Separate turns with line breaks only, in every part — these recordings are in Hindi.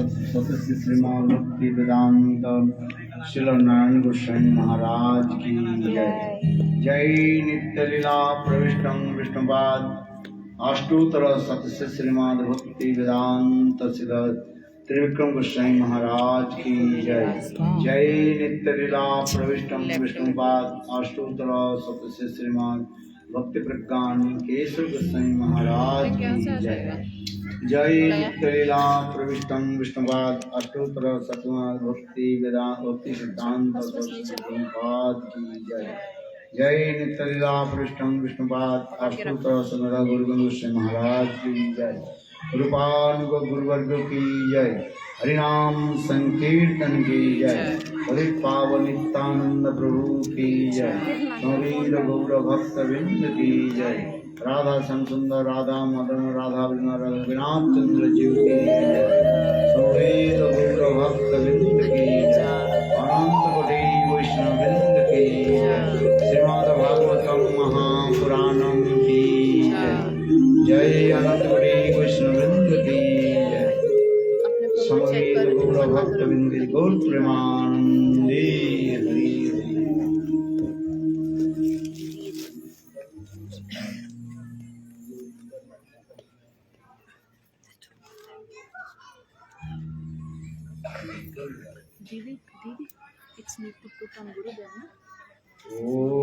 सतश्री श्रीमान भक्ति वेदांत श्रील नारायण गोस्वामी महाराज की जय। जय नित्य लीला प्रविष्टं विष्णुपाद अष्टोत्तर सतश्री श्रीमान भक्ति वेदांत श्रील त्रिविक्रम गोस्वामी महाराज की जय। जय नित्य लीला प्रविष्टं विष्णुपाद अष्टोत्तर सतश्री श्रीमान भक्ति प्रज्ञान केशव गोस्वामी महाराज की जय। जय नित्यलीला प्रविष्टं विष्णुपाद अष्टोत्तर शतनाम भक्ति वेदांत भक्ति सिद्धांत प्रभुपाद की जय। जय नित्यलीला प्रविष्टं विष्णुपाद अष्टोत्तर शतनाम गुरु गोस्वामी महाराज की जय। रूपान को गुरुवर्ग की जय। हरिनाम संकीर्तन की जय। पवित्र पावन नित्यानंद प्रभु की जय। नवीन गौर भक्त वृंद की जय। राधा श्याम सुंदर राधा मदन राधा रघुनाथ चंद्र जीव की जय। नवीन गौर भक्त वृंद की जय। अनंत कोटि वैष्णव वृंद की जय। श्रीमद् भागवतम महापुराणम की जय। जय अनंत कोटि वैष्णव वृंद की जय। समवेत गौर भक्त वृंद गौर प्रेमानंदे Hari.
Didi, it's need to put on Guru Dharma.
Om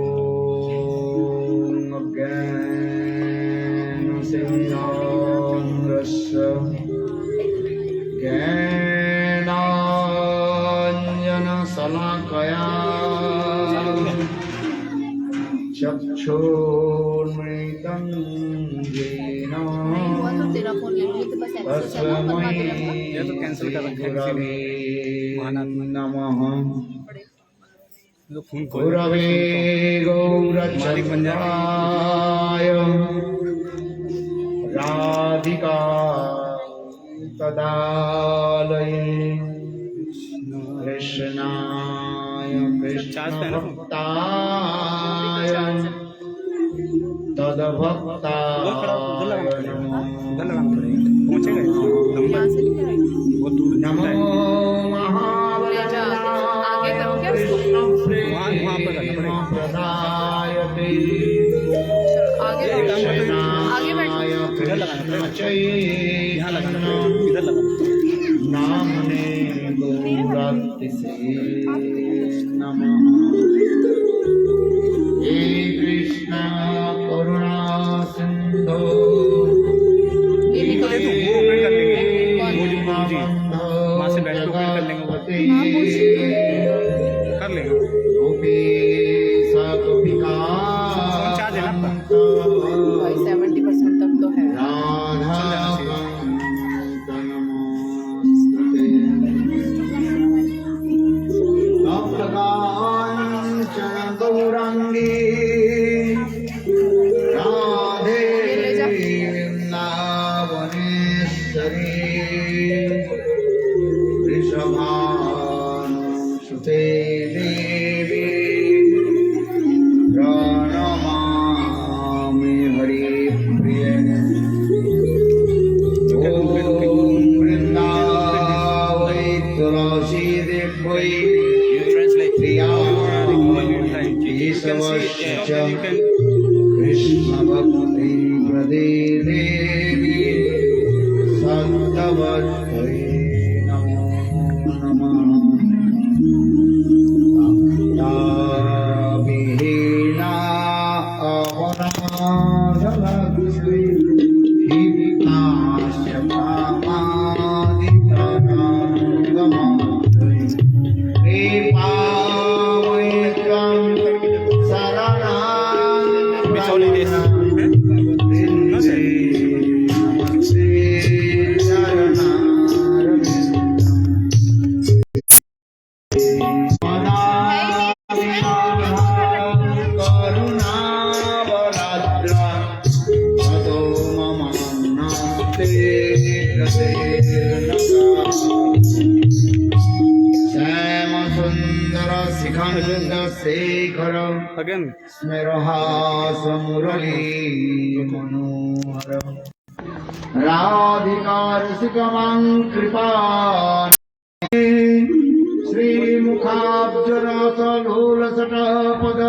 Gyan Sinandrasya Gyananjana Salakaya Chakshurmritam Jena Tasmai Gurave Namaha। गुरवे गौरचन्द्राय राधिका तदालये कृष्णाय कृष्णभक्ताय तद्भक्ताय नमो प्रदायते नामने गौरतिसे नमः। हे कृष्ण करुणा सिंधु कृष्ण भक्ति प्रदे देवी सत्तवत्यै नमो नमः। विहीना अवनाशलक्ष्मी हिविकास्य कामादितरङ्गमात्रै कृपामयित्वं शेखर स्मेरहास मुरली मनोहर राधिका रसिकमां कृपा श्रीमुखाब्जरसलोलसटपद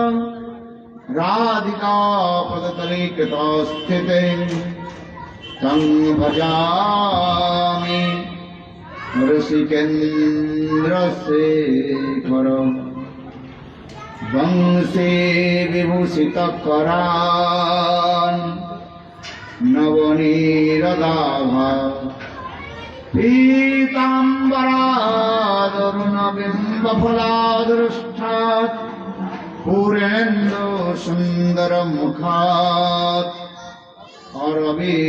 राधिका पदतले कृतस्थिते तं भजामि ऋषिकेन्द्रशेखर वंशे विभूषितकरान् नवनीरदाभा पीताम्बरादरुणबिम्बफलादृष्टात् पूरेन्दुसुन्दरमुखात् अरविन्दनेत्रात्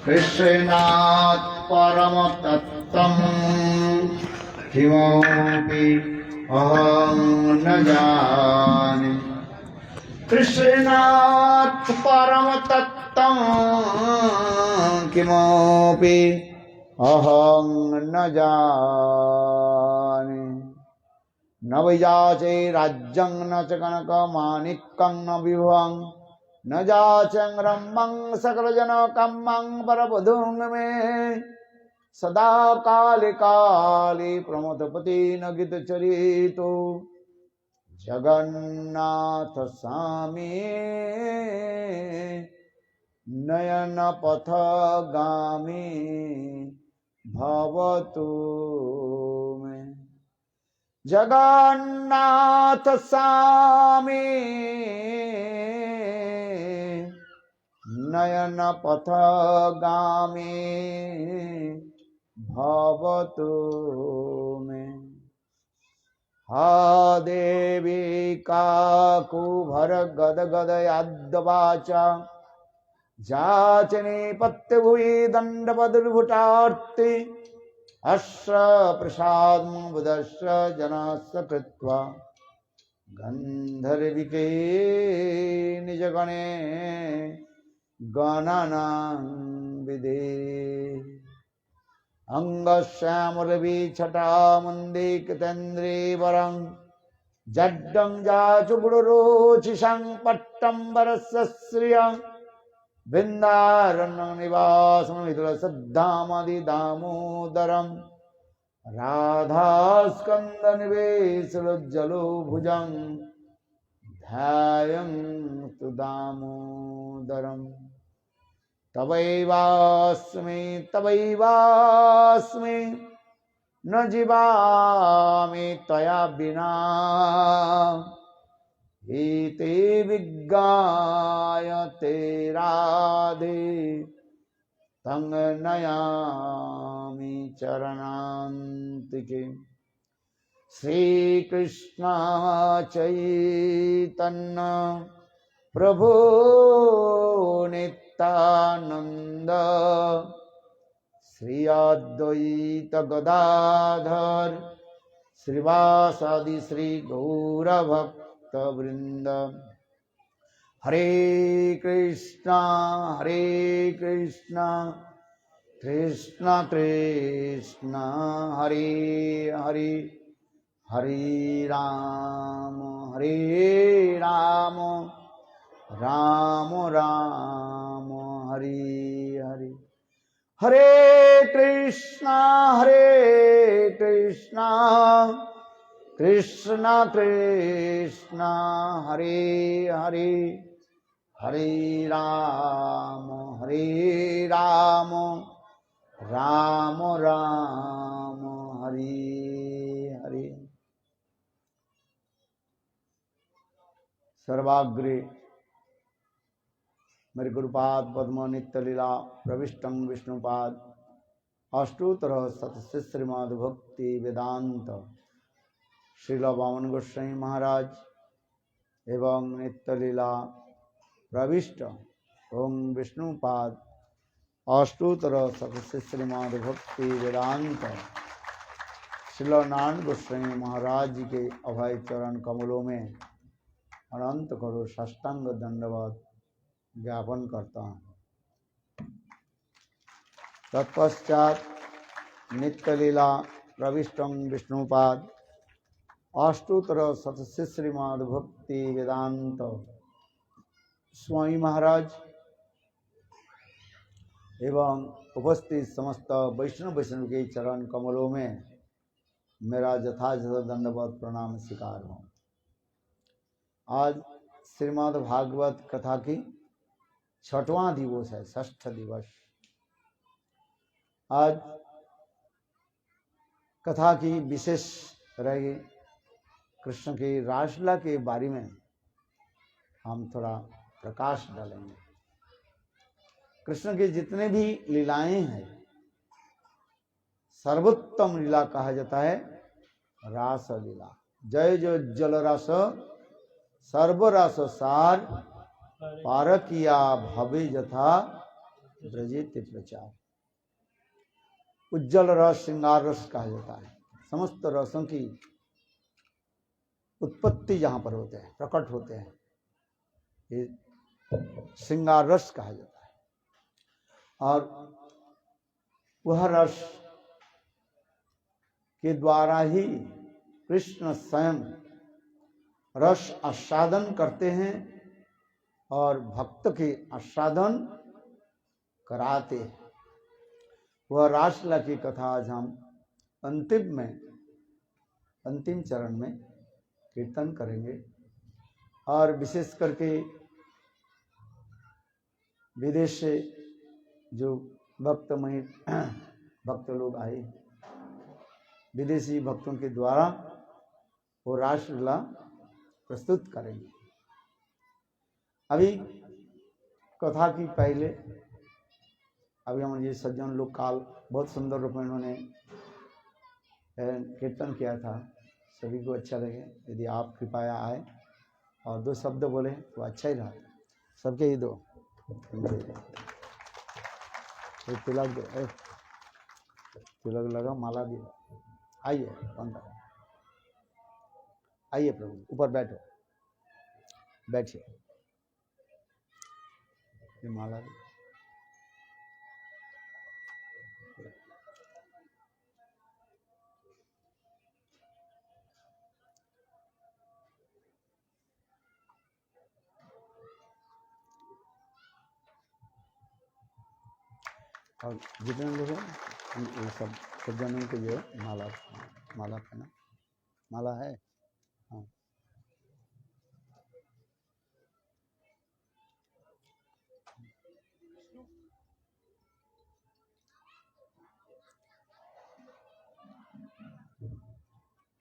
कृष्णात् परमतत्त्वं किमपि अहं न जाने। कृष्णात् परमतत्त्वं किमपि अहं न जाने। न वैजाचे राज्यं न च कनकमाणिक्यं न विभवं न जाचं रम्यं सकलजनकम्यं परवधूं मे सदा काले काले प्रमथपति न गीतचरितो जगन्नाथ स्वामी नयन पथगामी भवतु मे। जगन्नाथ स्वामी नयन पथगामी भवतु मे। हा देवी काकुभर गदगदयाद्वाचा जाचने पत्यभुवि दण्डपदुर्भुटार्ति अश्र प्रसादं बुधश्र जनस्य कृत्वा गन्धर्विके निजगणे गणनां विदे। अंगश्यामलवीछटामन्दिकृतेन्द्रे वरं जड्डं जाचुगुरुरुचिषं पट्टम्बरस्य श्रियं वृन्दारण्यं निवासं विदुरसद्धामदिदामोदरं राधास्कन्दनिवेशलोज्जलो भुजं ध्यायं तु दामोदरम्। तवैवास्मि तवैवास्मि न जीवामि त्वया विना एते विज्ञायते राधे तं नयामि चरणान्तिके। श्रीकृष्ण चैतन्य प्रभु नित्यानंद श्री अद्वैत गदाधर श्रीवासादि श्री गौरभक्त वृंद। हरे कृष्णा कृष्ण कृष्ण हरे हरे हरे राम राम राम हरे हरे। हरे कृष्णा कृष्ण कृष्ण हरे हरे हरे राम राम राम हरे हरे। सर्वाग्रे मेरे गुरुपाद पद्म नित्य लीला प्रविष्टं विष्णुपाद अष्टोत्तर शतस्य श्रीमद् भक्ति वेदांत श्रील वामन गोस्वामी महाराज एवं नित्य लीला प्रविष्ट ओम विष्णुपाद अष्टोत्तर शतस्य श्रीमद् भक्ति वेदांत श्रील नारायण गोस्वामी महाराज जी के अभय चरण कमलों में अनंत करो साष्टांग दंडवत ज्ञापन करता हूँ। तत्पश्चात नित्य लीला प्रविष्टं विष्णुपाद अष्टोत्तर शतस्य श्रीमद् भक्ति वेदांत स्वामी महाराज एवं उपस्थित समस्त वैष्णव के चरण कमलों में मेरा यथायथ दंडवत प्रणाम स्वीकार हो। आज श्रीमद् भागवत कथा की 6वां दिवस है, 6ठ दिवस। आज कथा की विशेष रहेगी कृष्ण की रासलीला के बारे में हम थोड़ा प्रकाश डालेंगे। कृष्ण के जितने भी लीलाएं हैं, सर्वोत्तम लीला कहा जाता है रास लीला। जय जो जल रस सर्वरस सार पारकिया भवे यथा ब्रजित प्रचार। उज्जवल रस श्रृंगार रस कहा जाता है। समस्त रसों की उत्पत्ति जहां पर होते हैं, प्रकट होते हैं, ये श्रृंगार रस कहा जाता है। और वह रस के द्वारा ही कृष्ण स्वयं रस आस्वादन करते हैं और भक्त के आस्वादन कराते हैं। वह रासलीला की कथा आज हम अंतिम चरण में कीर्तन करेंगे। और विशेष करके विदेश से जो भक्त लोग आए, विदेशी भक्तों के द्वारा वो रासलीला प्रस्तुत करेंगे। अभी कथा की पहले अभी हम ये सज्जन लोग काल बहुत सुंदर रूप में इन्होंने कीर्तन किया था, सभी को अच्छा लगे। यदि आप कृपया आए और 2 शब्द बोले तो अच्छा ही रहा। सबके ही दो तिलक दो, तिलक लगा, माला भी। आइए पंडित, आइए प्रभु, ऊपर बैठो, बैठिए। ये माला भी। और जितने लोग हैं ये सब सज्जनों के जो माला पहना, माला है। हाँ,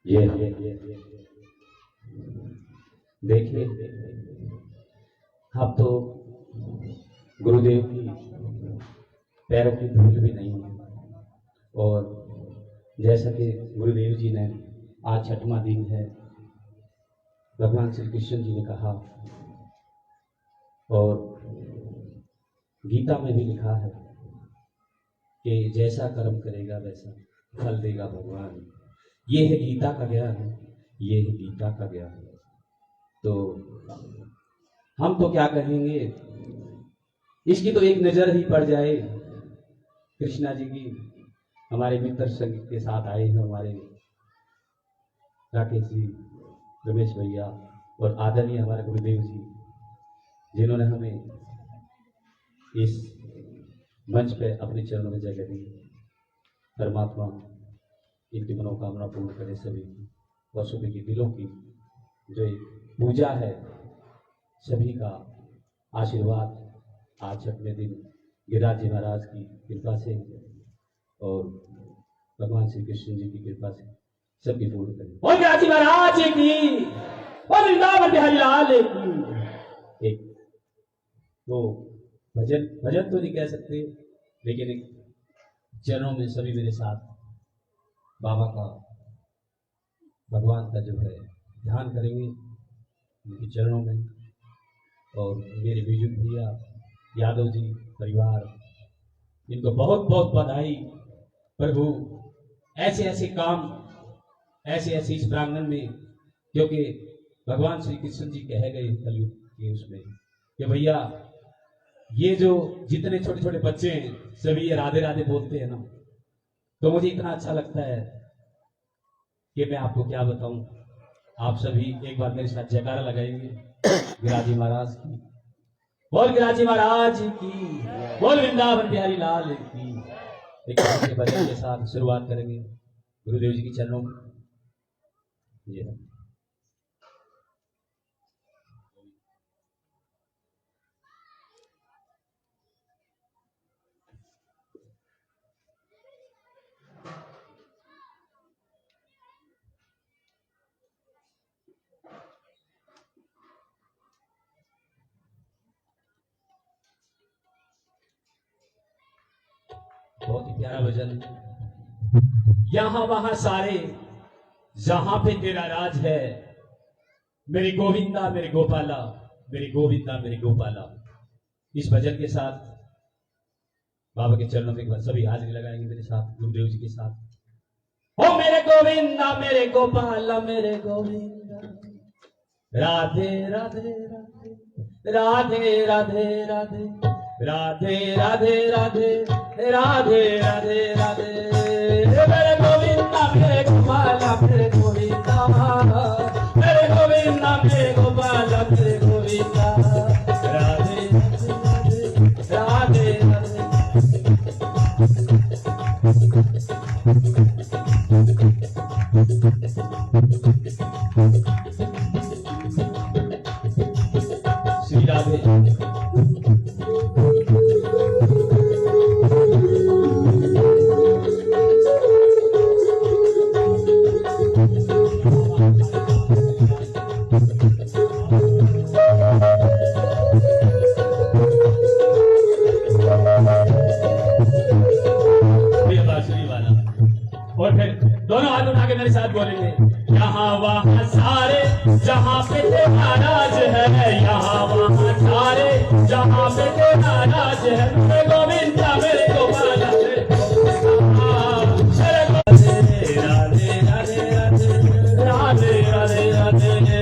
ये देखिए, अब तो गुरुदेव की पैरों की धूल भी नहीं है। और जैसा कि गुरुदेव जी ने आज 6वां दिन है, भगवान श्री कृष्ण जी ने कहा और गीता में भी लिखा है कि जैसा कर्म करेगा वैसा फल देगा भगवान। ये है गीता का ज्ञान, ये है गीता का ज्ञान। तो हम तो क्या कहेंगे, इसकी तो एक नजर ही पड़ जाए कृष्णा जी की। हमारे मित्र संघ के साथ आए हैं हमारे राकेश जी, रमेश भैया और आदरणीय हमारे गुरुदेव जी, जिन्होंने हमें इस मंच पे अपने चरणों में जगह दी। परमात्मा इनकी मनोकामना पूर्ण करे सभी की, और सभी की दिलों की जो एक पूजा है, सभी का आशीर्वाद आज 6वें दिन गिरिराज जी महाराज की कृपा से और भगवान श्री कृष्ण जी की कृपा से सबकी पूर्ण करें। और गिरिराज जी महाराज की, और वृंदावन बिहारी लाल की। एक तो भजन तो नहीं कह सकते, लेकिन एक चरणों में सभी मेरे साथ बाबा का, भगवान का जो है ध्यान करेंगे उनके चरणों में। और मेरे बीजुक भैया, यादव जी परिवार, इनको बहुत बहुत बधाई। प्रभु ऐसे ऐसे काम, ऐसे ऐसे इस प्रांगण में, क्योंकि भगवान श्री कृष्ण जी कह गए कलयुग के उसमें कि भैया ये जो जितने छोटे छोटे बच्चे हैं सभी ये राधे राधे बोलते हैं ना, तो मुझे इतना अच्छा लगता है कि मैं आपको क्या बताऊं। आप सभी एक बार मेरे साथ जयकारा लगाएंगे गिरिराज जी महाराज की। बोल गिराजी महाराज की, बोल वृंदावन बिहारी लाल की। एक के भजन के साथ शुरुआत करेंगे गुरुदेव जी के चरणों में। जी हाँ। बहुत ही प्यारा भजन। यहां वहां सारे जहां पे तेरा राज है, मेरे गोविंदा मेरे गोपाला, मेरे गोविंदा मेरे गोपाला। इस भजन के साथ बाबा के चरणों में एक बार सभी हाजिरी लगाएंगे मेरे साथ, गुरुदेव जी के साथ। ओ मेरे गोविंदा मेरे गोपाला, मेरे गोविंदा, राधे राधे राधे राधे राधे राधे राधे राधे राधे राधे राधे राधे। मेरे गोविंदा मेरे गोपाला, मेरे गोविंदा, मेरे गोविंदा मेरे गोपाला, मेरे गोविंदा, राधे राधे राधे श्री राधे। और फिर दोनों हाथ उठा के मेरे साथ बोलेंगे। यहाँ वहाँ सारे जहाँ पे तेरा राज है, यहाँ वहाँ सारे जहाँ पे तेरा राज है, मेरे गोविंदा मेरे गोपाला, मेरे राधे राधे राधे राधे राधे राधे।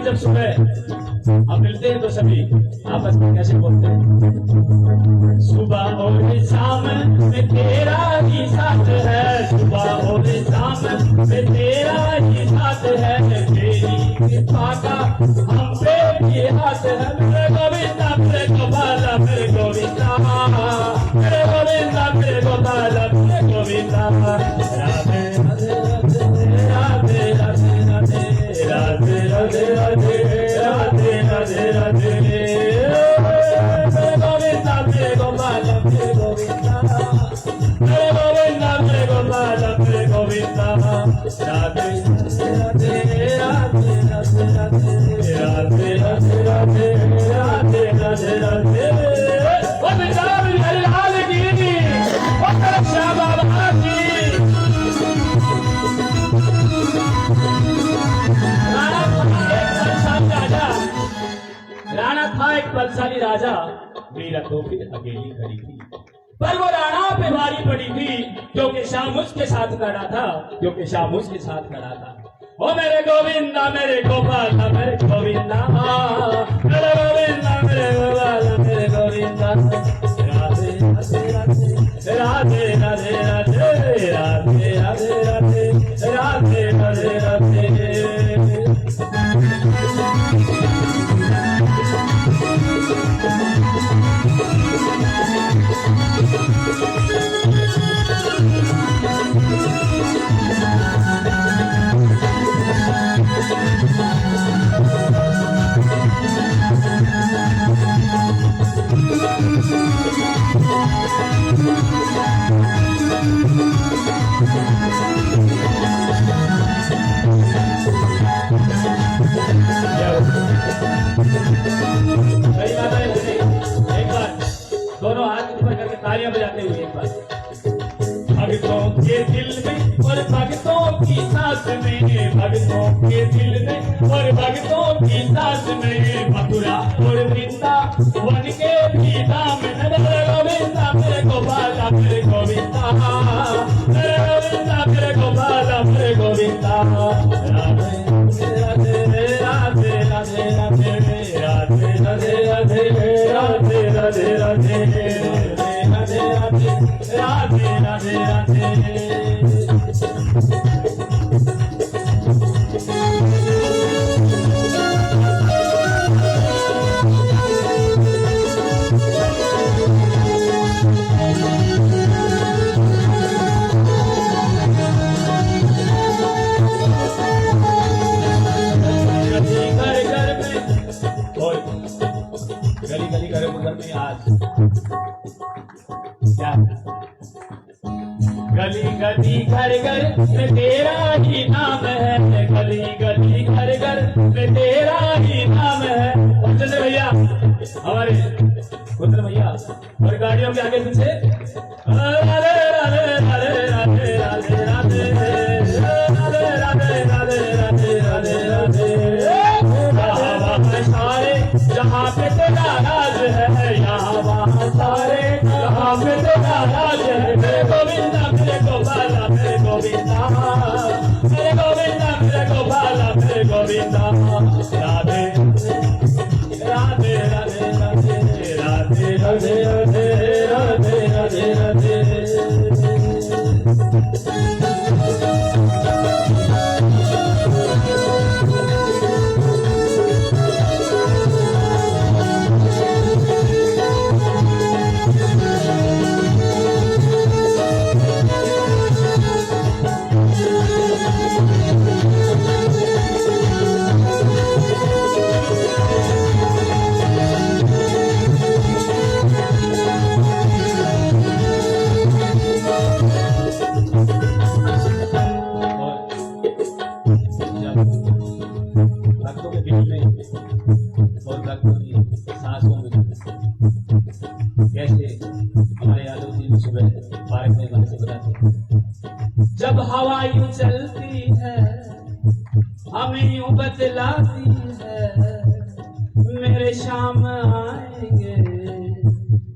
जब सुबह हम मिलते हैं तो सभी आपस में कैसे बोलते हैं? सुबह और शाम में तेरा ही साथ है, सुबह और शाम में तेरा ही साथ है, तेरी कृपा का हम पे भी हाथ है। मेरे गोविंदा मेरे गोपाला, मेरे गोविंदा, मेरे गोविंदा मेरे गोपाला, मेरे गोविंदा, राधे राधे राधे राधे राधे राधे राधे राधे राधे राधे राधे। मेरे गोविंदा मेरे गोपाला, मेरे गोविंदा, मेरे गोविंदा मेरे गोपाला, मेरे गोविंदा, राधे राधे राधे राधे राधे राधे राधे राधे राधे राधे राधे। और बिचारा बिहारी लाल की, और श्याम बाबा की। राणा था एक बलशाली राजा, मेरा तो फिर अकेली खड़ी थी, पर वो राणा पे भारी पड़ी थी, क्योंकि शाम उसके साथ खड़ा था, क्योंकि शाम उसके साथ खड़ा था। ओ मेरे गोविंदा मेरे गोपाला, मेरे गोविंदा, मेरे गोविंदा मेरे गोपाला, मेरे गोविंदा, राधे राधे राधे राधे राधे राधे राधे राधे राधे राधे राधे। में मथुरा और वृंदावन के भी धाम मेरे गोविंदा मेरे गोपाला मेरे गोविंदा मेरे गोविंदा मेरे गोपाला मेरे गोविंदा राधे राधे राधे राधे राधे राधे राधे राधे राधे राधे राधे राधे राधे राधे गली गली घर में आज क्या गली गली घर घर में तेरा ही नाम है गली गली घर घर में तेरा ही नाम है चंद्र भैया हमारे पुत्र भैया और गाड़ियों के आगे पीछे राधे राधे राधे राधे राधे राधे राधे राधे राधे राधे राधे सारे जहाँ पे तेरा राज है यहाँ वहाँ सारे जहाँ पे तेरा राज है मेरे गोविंदा मेरे गोपाला मेरे गोविंदा मेरे गोविंदा मेरे गोपाला मेरे गोविंदा राधे राधे राधे राधे राधे राधे राधे राधे राधे राधे भक्तों के दिल में और भक्तों की सांसों में कैसे हमारे यादव जी भी सुबह पार्क में वहां से बताते जब हवा यूं चलती है हमें यूं बतलाती है मेरे शाम आएंगे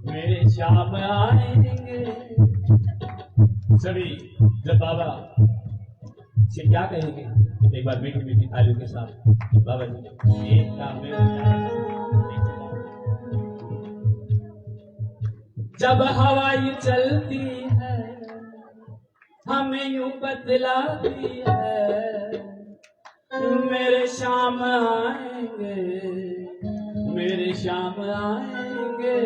मेरे शाम आएंगे सभी जब बाबा से क्या कहेंगे एक बार मीठी मीठी तालियों के साथ बाबा जी एक काम में जब हवा यूं चलती है हमें यूं बतलाती है मेरे शाम आएंगे मेरे शाम आएंगे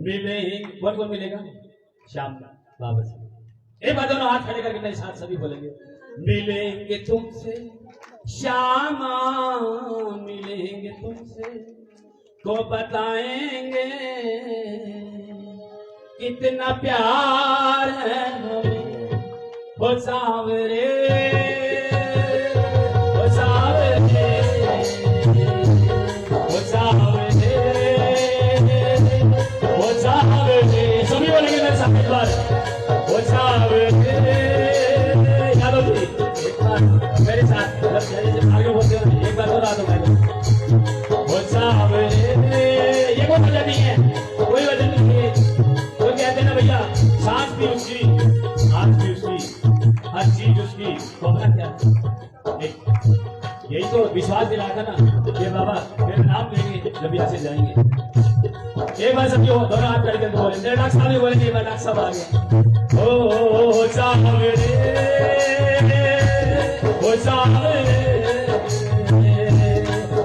मिलेंगे कौन कौन मिलेगा शाम का बाबा से एक बार दोनों हाथ खड़े करके मेरे साथ सभी बोलेंगे मिलेंगे तुमसे श्यामा मिलेंगे तुमसे को बताएंगे कितना प्यार है हमें वो सावरे वो सावरे वो सावरे वो सावरे सभी बोलेंगे मेरे साथ एक बार वो सावरे मेरे साथ आगे बोलते हो एक बार और आ दो वो सावरे ये कोई वजह नहीं है कोई वजह नहीं है वो कहते ना भैया सांस भी उसकी आंख भी उसकी हर चीज उसकी तो अपना क्या यही तो विश्वास दिलाता ना ये बाबा मेरा नाम लेंगे जब यहाँ से जाएंगे एक बार सब जो दोनों हाथ करके बोले मेरे डॉक्टर साहब भी बोलेंगे एक बार डॉक्टर साहब आ गए ओ सावरे वो सावरे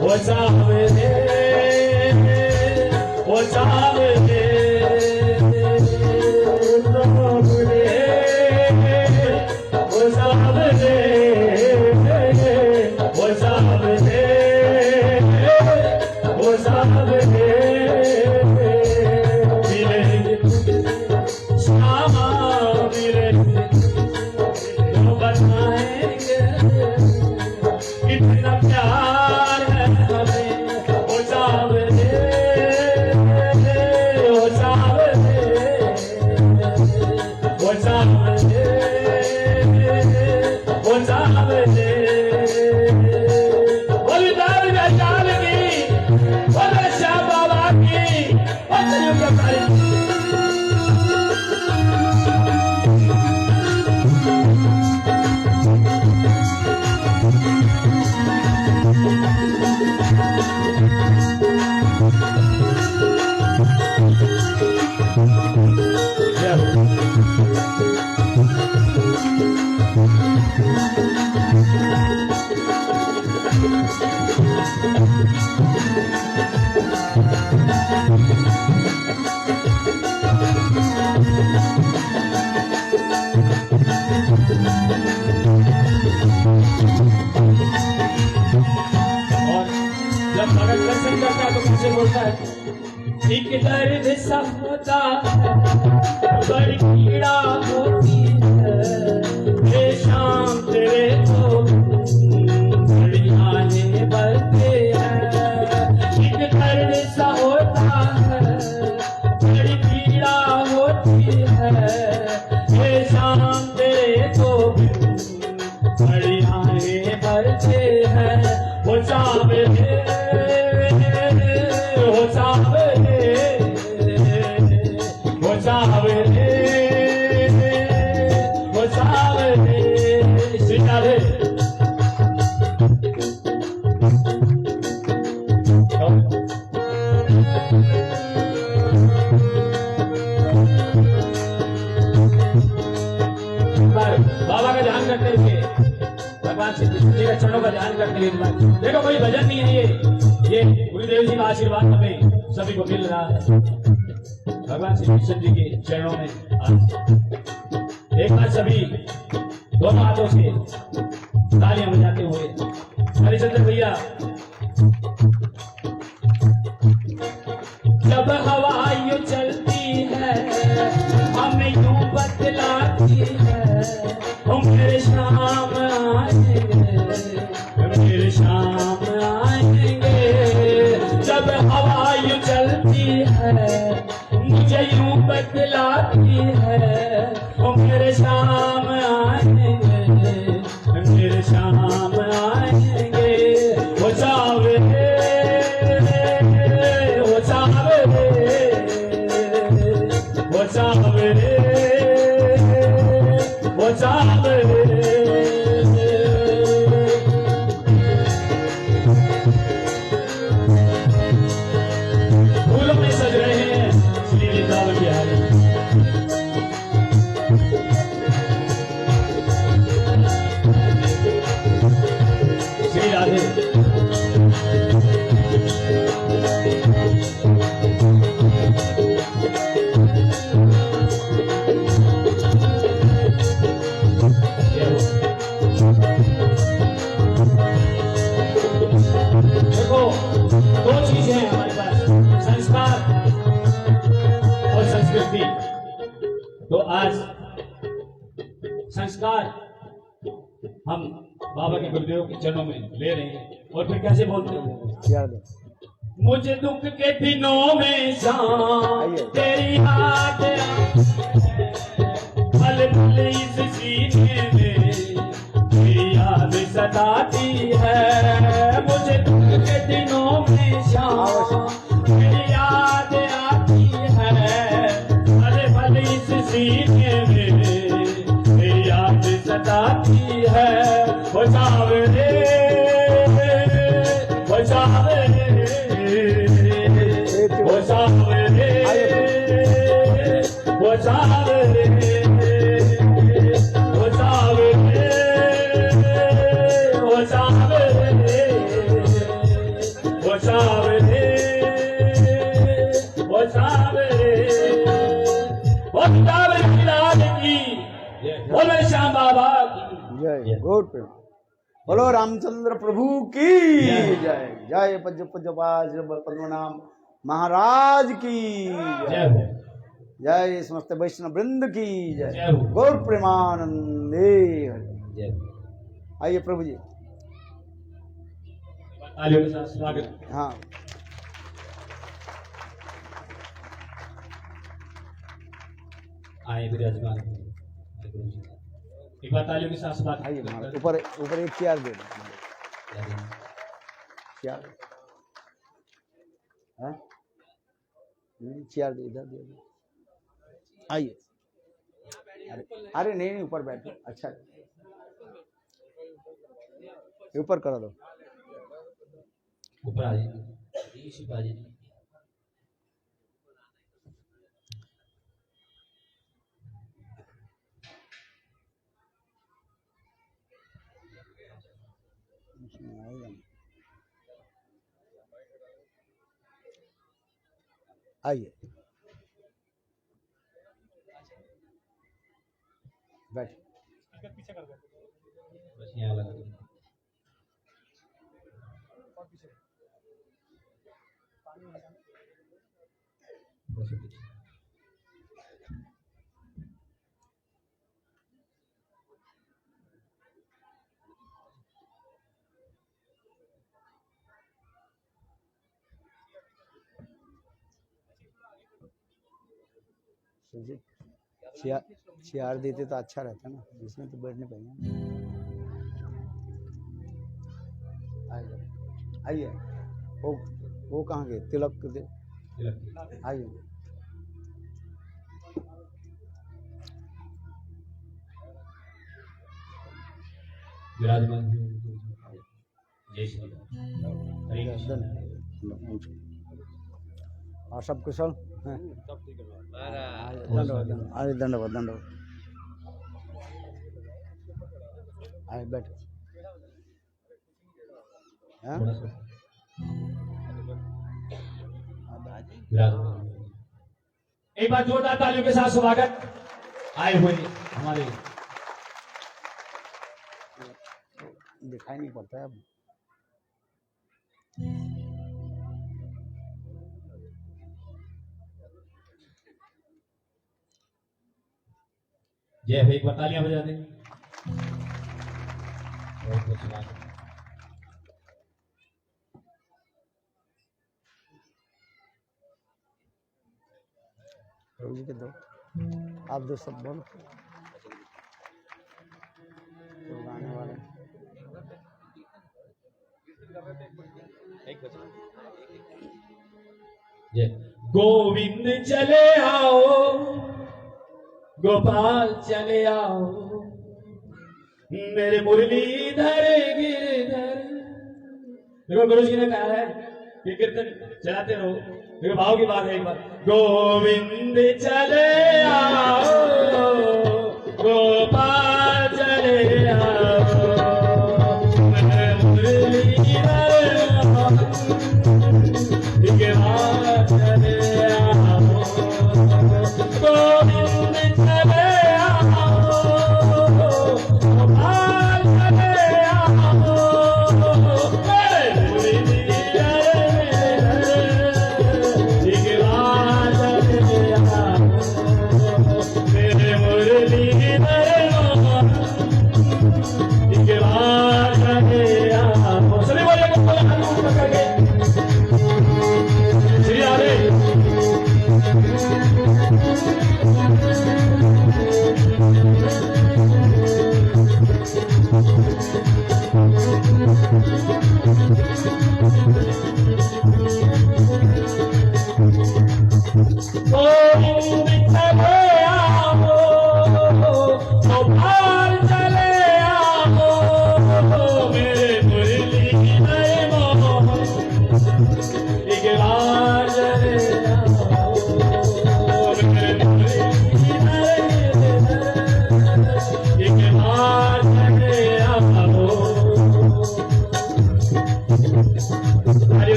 वो सावरे वो सावरे वो सावरे वो सावरे वो सावरे मिलेंगे श्यामा मिलेंगे बताएंगे कितना प्यार है हमें वो सावरे वो सावरे वो सावरे वो सावरे बोली दाल की अगर दर्शन करता है तो मुझसे बोलता है एक दर्द सा होता है बड़ी पीड़ा होती है ये शाम तेरे को बड़ी आने बढ़ते हैं एक दर्द सा होता है बड़ी पीड़ा होती है ये शाम तेरे को बड़ी आने बढ़ते हैं वो सावरे हो सावरे हो सावरे हो सावरे सितारे बाबा का ध्यान करते हुए भगवान श्री कृष्ण जी के चरणों का ध्यान करते हुए देखो कोई भजन नहीं है ये गुरुदेव जी का आशीर्वाद हमें सभी को मिल रहा है भगवान श्री कृष्ण जी के चरणों में आज एक बार सभी दोनों हाथों से तालियां बजाते हुए हरिचंद्र भैया जब हवा यूं चलती है हमें यूं बतलाती है मेरे शाम आएंगे मेरे शाम आएंगे जब हवा यूं चलती है मुझे यूं बतलाती है मेरे शाम आएंगे मेरे शाम आएंगे वो सावरे वो सावरे वो सावरे वो सावरे फूलों में सज रहे हैं श्री वृंदावन बिहारी श्री राधे देखो दो चीजें हैं हमारे पास संस्कार और संस्कृति तो आज संस्कार हम बाबा के गुरुदेव के चरणों में ले रहे हैं और फिर कैसे बोलते हैं मुझे दुख के दिनों में शाम तेरी याद पल पल इस सीने में तेरी याद सताती है मुझे दुख के दिनों में शाम तेरी याद आती है पल पल इस सीने में तेरी याद सताती है वो सावरे वो सावरे वो सावरे वो सावरे वो सावरे वो सावरे वो सावरे वो सावरे वो सावरे लाल की बोले श्याम बाबा की
जय गुड बोलो रामचंद्र प्रभु की जय जय पद्य पूज्यपाद पद्मनाभ महाराज की जय जय समस्त वैष्णव वृंद की जय गौर प्रेमानंदे आइए प्रभु जी
तालियों के साथ स्वागत
हाँ
आए विराजमान एक बार तालियों के साथ स्वागत
आइए महाराज ऊपर ऊपर एक चेयर दे दो चेयर हाँ चेयर दे इधर दे आइए अरे नहीं नहीं ऊपर बैठो अच्छा ऊपर करा दो
ऊपर आ जाइए शिवाजी
आइए बैठ
बस यहाँ लगा दो
चेयर चेयर देते तो अच्छा रहता ना, इसमें तो बैठने पाएंगे। आइए, वो कहाँ गए? तिलक दे, आइए।
विराजमान जय श्री राम। हरे कृष्ण।
और सब कुशल हैं? दंडवत अरे दंडवत दंडवत। आए बैठ।
एक बार जोरदार तालियों के साथ स्वागत आए हुए हमारे।
दिखाई नहीं पड़ता है अब।
जय भाई, एक बार तालियां बजा दें। बहुत बहुत स्वागत।
प्रभु जी के दो, आप दो सब बोलो। तो गाने वाले
जय गोविंद चले आओ, गोपाल चले आओ, मेरे मुरलीधर गिरधर। देखो गुरु जी ने कहा है कि कीर्तन चलाते रहो। देखो भाव की बात है। एक बार गोविंद चले आओ, गोपाल चले आओ, मेरे मुरलीधर गिरधर चले आओ, गोविंद चले आओ, गोपाल चले आओ, मेरे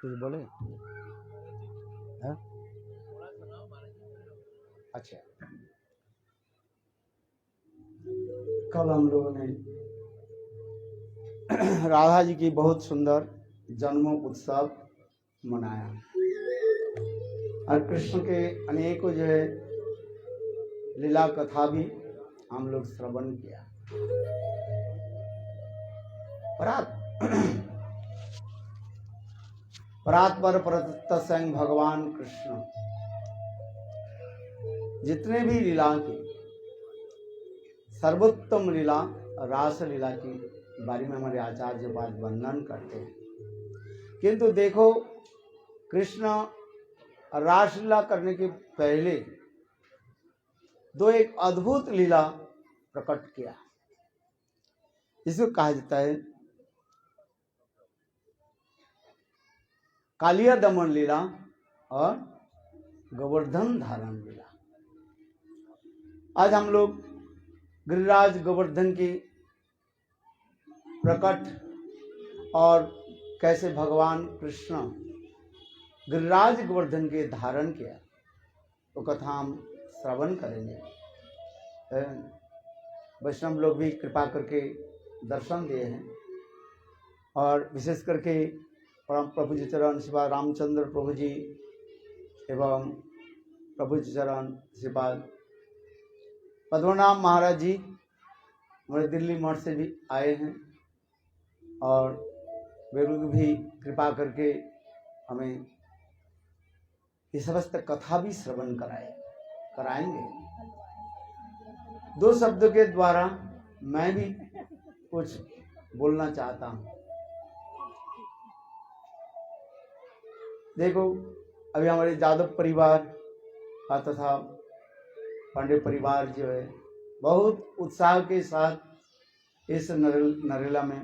कुछ बोले? अच्छा, कल हम लोगों ने राधा जी की बहुत सुंदर जन्म उत्सव मनाया और कृष्ण के अनेकों जो है लीला कथा भी हम लोग श्रवण किया। परात पर स्वयं भगवान कृष्ण जितने भी लीला की सर्वोत्तम लीला रास लीला के बारे में हमारे आचार्य पाद वर्णन करते हैं, किंतु देखो कृष्ण रासलीला करने के पहले दो एक अद्भुत लीला प्रकट किया। इसको कहा जाता है कालिया दमन लीला और गोवर्धन धारण लीला। आज हम लोग गिरिराज गोवर्धन की प्रकट और कैसे भगवान कृष्ण गिरिराज गोवर्धन के धारण किया, वो कथा हम श्रवण करेंगे। वैष्णव लोग भी कृपा करके दर्शन दिए हैं, और विशेष करके परम प्रभु जी चरण श्रीपाद रामचंद्र प्रभु जी एवं प्रभु जी चरण श्रीपाद पद्मनाभ महाराज जी हमारे दिल्ली मठ से भी आए हैं, और वे लोग भी कृपा करके हमें ये समस्त कथा भी श्रवण कराएंगे। दो शब्दों के द्वारा मैं भी कुछ बोलना चाहता हूँ। देखो, अभी हमारे यादव परिवार का तथा पांडे परिवार जो है बहुत उत्साह के साथ इस नरेला में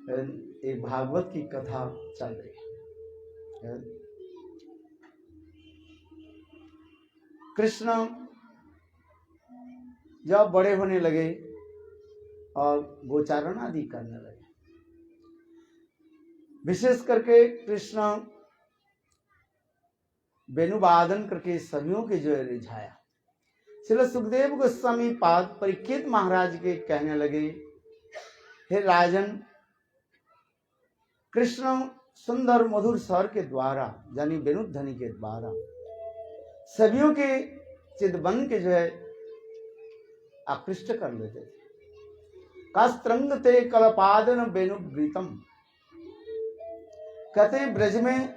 एक भागवत की कथा चल रही है। कृष्ण जब बड़े होने लगे और गोचारण आदि करने लगे, विशेष करके कृष्ण वेणुवादन करके सभियों के जो रिझाया। श्री सुखदेव गोस्वामी पाद परीक्षित महाराज के कहने लगे, हे राजन, कृष्ण सुंदर मधुर स्वर के द्वारा यानी वेणुध्वनि के द्वारा सभियों के चिदबन के जो है आकृष्ट कर लेते थे। कास्त्रंग ते कलपादन वेणुग्रीतम, कहते हैं ब्रज में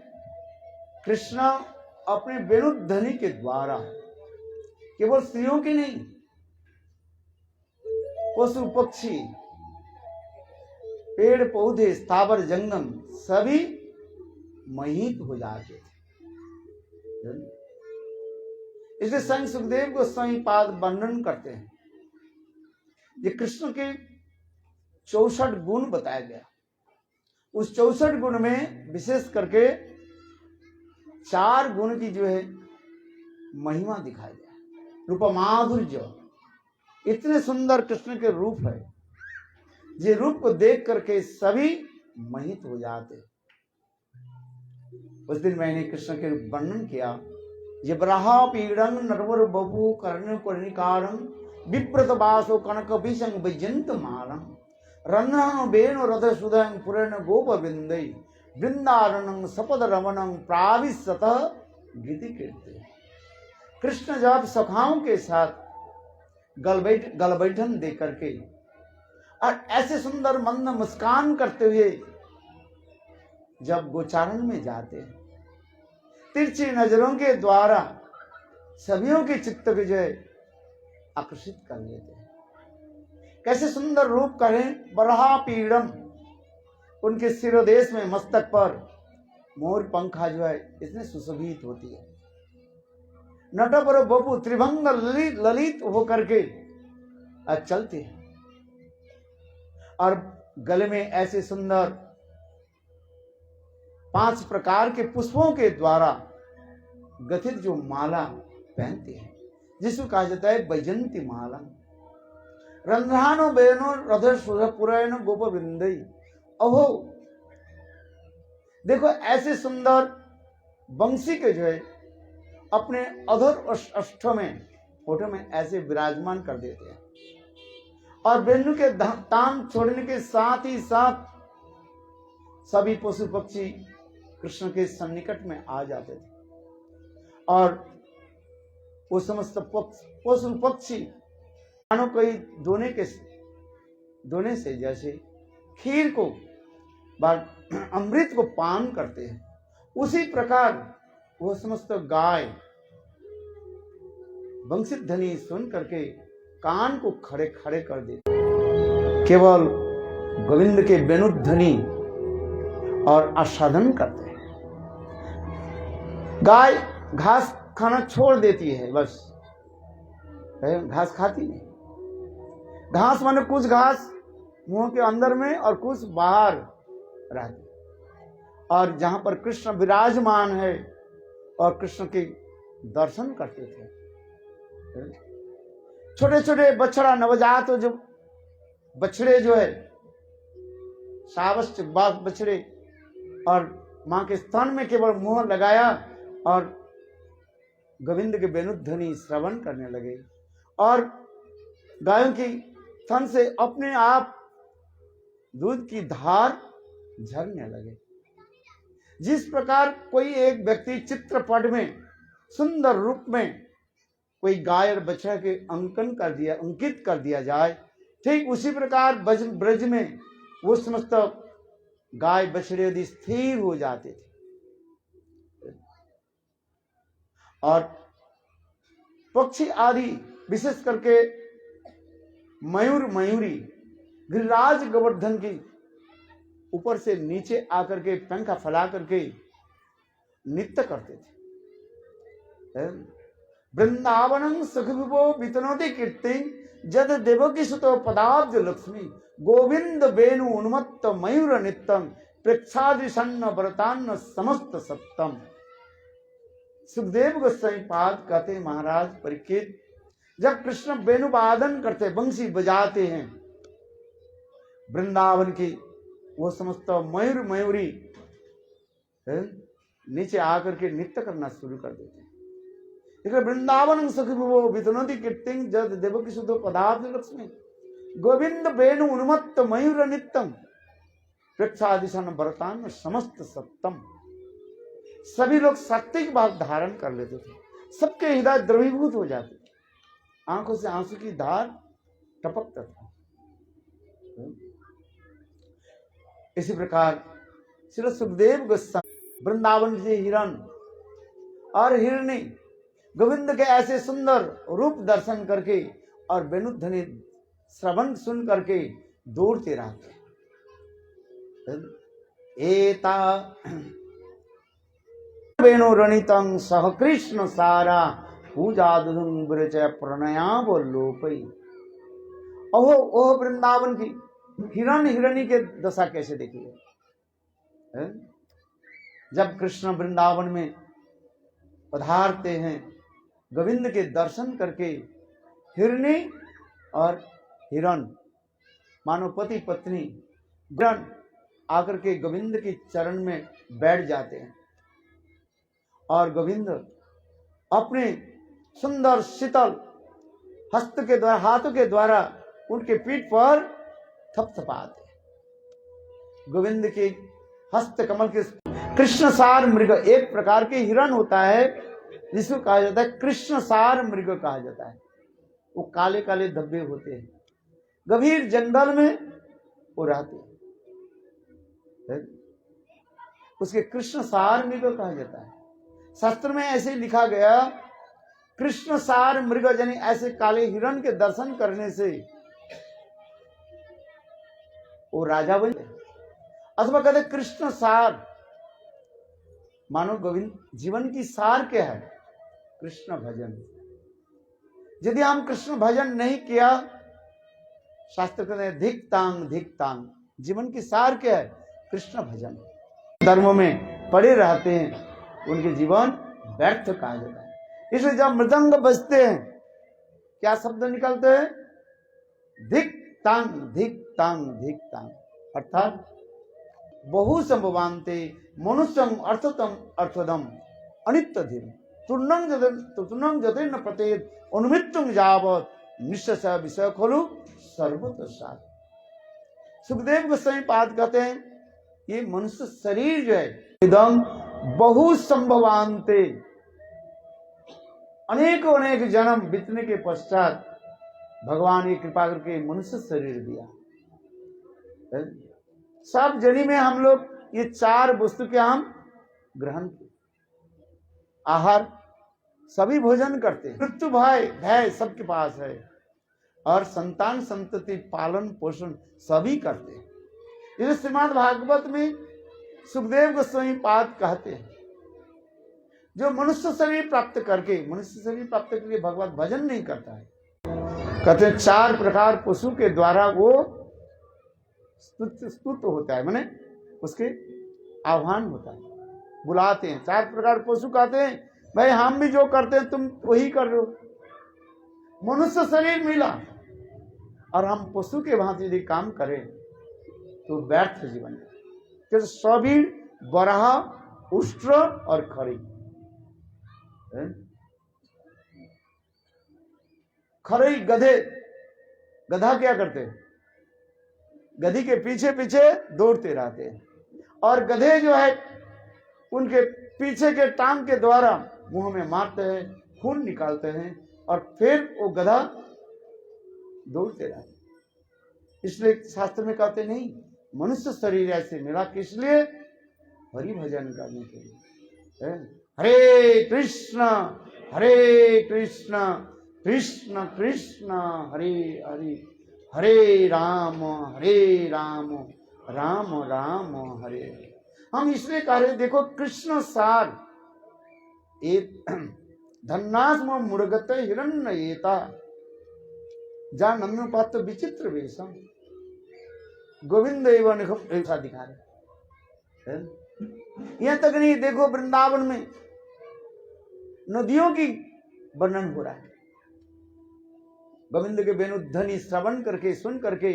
कृष्ण अपने वेणुध्वनि के द्वारा केवल स्त्रियों की नहीं, पशु पक्षी पेड़ पौधे स्थावर जंगम सभी मोहित हो जाते थे। इसलिए संत सुखदेव गोस्वामी पाद वर्णन करते हैं, ये कृष्ण के 64 गुण बताया गया। उस 64 गुण में विशेष करके 4 गुण की जो है महिमा दिखाई गया। रूप माधुर्य, इतने सुंदर कृष्ण के रूप है, ये रूप को देख करके सभी मोहित हो जाते। उस दिन मैंने कृष्ण के वर्णन किया, ये ब्रहा पीड़ं नरवर बभु कर्ण कर्णिकारं विप्रत वासो कनक विषं वैजंत मालम रन्नं वेणु रथ सुधं पुरेण गोप विंदै वृंदारणं सपद रमणं प्राविशत गीति कीर्ति। कृष्ण जब सखाओं के साथ गल बैठन दे करके और ऐसे सुंदर मंद मुस्कान करते हुए जब गोचारण में जाते, तिरछी नजरों के द्वारा सभियों के चित्त को जो है आकर्षित कर लेते हैं। कैसे सुंदर रूप करें, बरहा पीड़म, उनके सिरोदेश में मस्तक पर मोर पंखा जो है इतने सुशोभित होती है। नटवर बपु त्रिभंग ललित होकर के चलते हैं, और गले में ऐसे सुंदर 5 प्रकार के पुष्पों के द्वारा गठित जो माला पहनते हैं, जिसको कहा जाता है वैजंती माला। रंध्रानो बेनो रधर सुरपुरैन गोप वृंदई। अहो देखो, ऐसे सुंदर बंसी के जो है अपने अधर अष्ट में फोटो में ऐसे विराजमान कर देते हैं, और वेणु के तान छोड़ने के साथ ही साथ सभी पशु पक्षी कृष्ण के सन्निकट में आ जाते थे, और वो समस्त पशु पक्षी मानो कोई दोने से जैसे खीर को अमृत को पान करते हैं, उसी प्रकार वो समस्त गाय वंशित ध्वनि सुन करके कान को खड़े खड़े कर देते। केवल गोविंद के वेणुध्वनि और आस्वादन करते हैं। गाय घास खाना छोड़ देती है, बस घास खाती नहीं। घास माने कुछ घास मुंह के अंदर में और कुछ बाहर रहती, और जहां पर कृष्ण विराजमान है और कृष्ण के दर्शन करते थे। छोटे छोटे बछड़ा नवजात जो बछड़े जो है सावस्त बछड़े और माँ के स्तन में केवल मुहर लगाया और गोविंद के वेणुध्वनि श्रवण करने लगे और गायों की थन से अपने आप दूध की धार झरने लगे। जिस प्रकार कोई एक व्यक्ति चित्रपट में सुंदर रूप में कोई गाय और बछड़ा के अंकित कर दिया जाए, ठीक उसी प्रकार ब्रज में वो समस्त गाय बछड़े यदि स्थिर हो जाते थे और पक्षी आदि विशेष करके मयूर मयूरी गिरिराज गोवर्धन की ऊपर से नीचे आकर के पंखा फैला करके नृत्य करते थे। वृंदावनं सुखविभो वितनोति कीर्ति जद देवकी सुतो पदाब्ज लक्ष्मी गोविंद वेणु उन्मत्त मयूर नित्यम प्रेक्षादिशन्न व्रतान्न समस्त सप्तम। सुखदेव गोस्वामी पाद कहते महाराज परीक्षित, जब कृष्ण वेणु वादन करते बंसी बजाते हैं वृंदावन की, वो समस्त मयूर मयूरी नीचे आकर के नृत्य करना शुरू कर देते हैं। वृंदावन सखिभुवो वितनोति कीर्तिं जद देवकी सुतो पदाब्ज लक्ष्मी गोविंद वेणु उन्मत्त मयूर नित्यम प्रेक्षादिशन व्रतान समस्त सप्तम। सभी लोग सात्विक भाव धारण कर लेते थे, सबके हृदय द्रवीभूत हो जाते थे, आंखों से आंसू की धार टपकता था। इसी प्रकार श्री सुखदेव गोस्वामी वृंदावन से हिरण और हिरणी गोविंद के ऐसे सुंदर रूप दर्शन करके और वेणुध्वनि श्रवण सुन करके दौड़ते रहते। एता वेणुरणितं सह कृष्ण सारा पूजा दुदुंबर च प्रणयावलोपई। ओहो ओह वृंदावन की हिरण हिरणी के दशा कैसे देखिए। जब कृष्ण वृंदावन में पधारते हैं, गोविंद के दर्शन करके हिरणी और हिरण मानो पति पत्नी हिरण आकर के गोविंद के चरण में बैठ जाते हैं और गोविंद अपने सुंदर शीतल हस्त के द्वारा हाथों के द्वारा उनके पीठ पर थपथपाते। गोविंद के हस्त कमल के कृष्ण सार मृग एक प्रकार के हिरण होता है जिसको कहा जाता है कृष्ण सार मृग कहा जाता है। वो काले काले धब्बे होते हैं, गंभीर जंगल में वो रहते हैं, उसके कृष्ण सार मृग कहा जाता है। शास्त्र में ऐसे लिखा गया कृष्ण सार मृग यानी ऐसे काले हिरण के दर्शन करने से वो राजा बन गए। अथवा कहते कृष्ण सार मानो गोविंद जीवन की सार क्या है? कृष्ण भजन। यदि हम कृष्ण भजन नहीं किया, शास्त्र कहते हैं धिक तांग, जीवन की सार क्या है? कृष्ण भजन। धर्मों में पड़े रहते हैं, उनके जीवन व्यर्थ कहा जाता है। इसलिए जब मृदंग बजते हैं क्या शब्द निकलते हैं? धिक तांग अर्थात बहु संभवान्ते मनुष्यं अर्थतम अर्थदम अनित्य धीर तुर्णं जतेन प्रतेद अनुमित्तुं यावत् निश्चय विषय खोलु सर्वत्र सार। सुखदेव गोस्वामी पाद कहते हैं ये मनुष्य शरीर जो है इदम बहु संभवान्ते अनेक जन्म बीतने के पश्चात भगवान की कृपा करके मनुष्य शरीर दिया। सब जनी में हम लोग ये चार वस्तु के हम ग्रहण आहार सभी भोजन करते हैं, मृत्यु भय सबके पास है और संतान संतति पालन पोषण सभी करते हैं। इस श्रीमद् भागवत में सुखदेव गोस्वामी पाद कहते हैं जो मनुष्य शरीर प्राप्त करके भगवत भजन नहीं करता है, कहते हैं चार प्रकार पशु के द्वारा वो स्तुत होता है, माने उसके आह्वान होता है, बुलाते हैं। चार प्रकार पशु कहते हैं भाई हम भी जो करते हैं तुम वही कर रहे हो। मनुष्य शरीर मिला और हम पशु के भांति यदि काम करें तो व्यर्थ जीवन है। सभी बराह, उष्ट्र और खड़ी। खड़ी गधे, गधा क्या करते हैं? गधी के पीछे पीछे दौड़ते रहते हैं, और गधे जो है उनके पीछे के टांग के द्वारा मुंह में मारते हैं, खून निकालते हैं, और फिर वो गधा दौड़ते रहते। इसलिए शास्त्र में कहते नहीं, मनुष्य शरीर ऐसे मिला किस लिए? हरि भजन करने के लिए। हरे कृष्ण कृष्ण कृष्ण हरे हरे, हरे राम राम राम हरे हरे। हम इसलिए कह रहे, देखो कृष्ण सार एक धन्नास्म मुर्गत हिरण्येता जा नम्य पात्र विचित्र वेशम, गोविंद एवं ऐसा दिखा रहे। यहां तक नहीं, देखो वृंदावन में नदियों की वर्णन हो रहा है। गोविंद के वेणुध्वनि श्रवण करके, सुन करके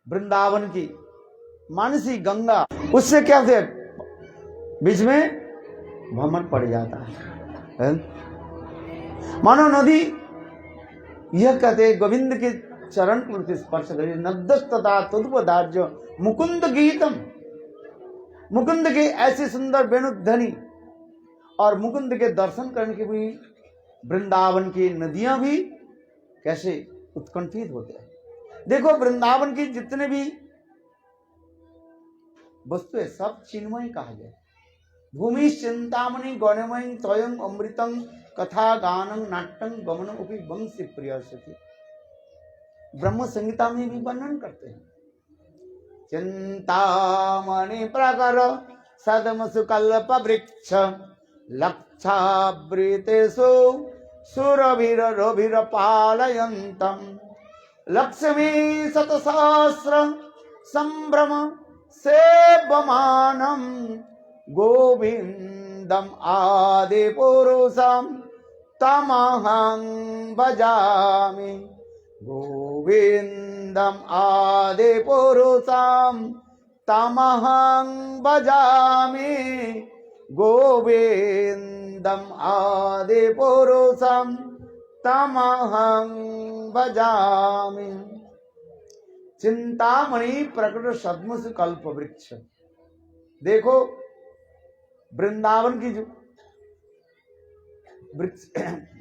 वृंदावन की मानसी गंगा, उससे क्या होता है? बीच में भ्रमण पड़ जाता है। मानो नदी, यह कहते हैं गोविंद के चरण को स्पर्श करे, नद्दस्तदा तदुपदार्य मुकुंद गीतम। मुकुंद के ऐसे सुंदर वेणुध्वनि और मुकुंद के दर्शन करने के भी वृंदावन की नदियां भी कैसे उत्कंठित होते हैं। देखो वृंदावन की जितने भी वस्तु है सब चिन्मय कहा गया। भूमि चिंतामणि गौणमयी स्वयं अमृतं कथा गानं नाट्यं गमनं उपि वंशी प्रिय सखी। ब्रह्म संहिता में भी वर्णन करते हैं। चिंतामणि प्रकर सदमसु कल्प वृक्ष लक्षावृतेषु सुरभिर पालयन्तम् लक्ष्मी शतसहस्र संभ्रम सेव्यमानम् गोविन्दम् आदिपुरुषं तमहं भजामि। गोविन्दम् आदिपुरुषं तमहं भजामि। गोविन्दम् आदिपुरुषं तमहं भजामि। चिंतामणि प्रकट सद्मसु कल्प वृक्ष। देखो वृंदावन की जो वृक्ष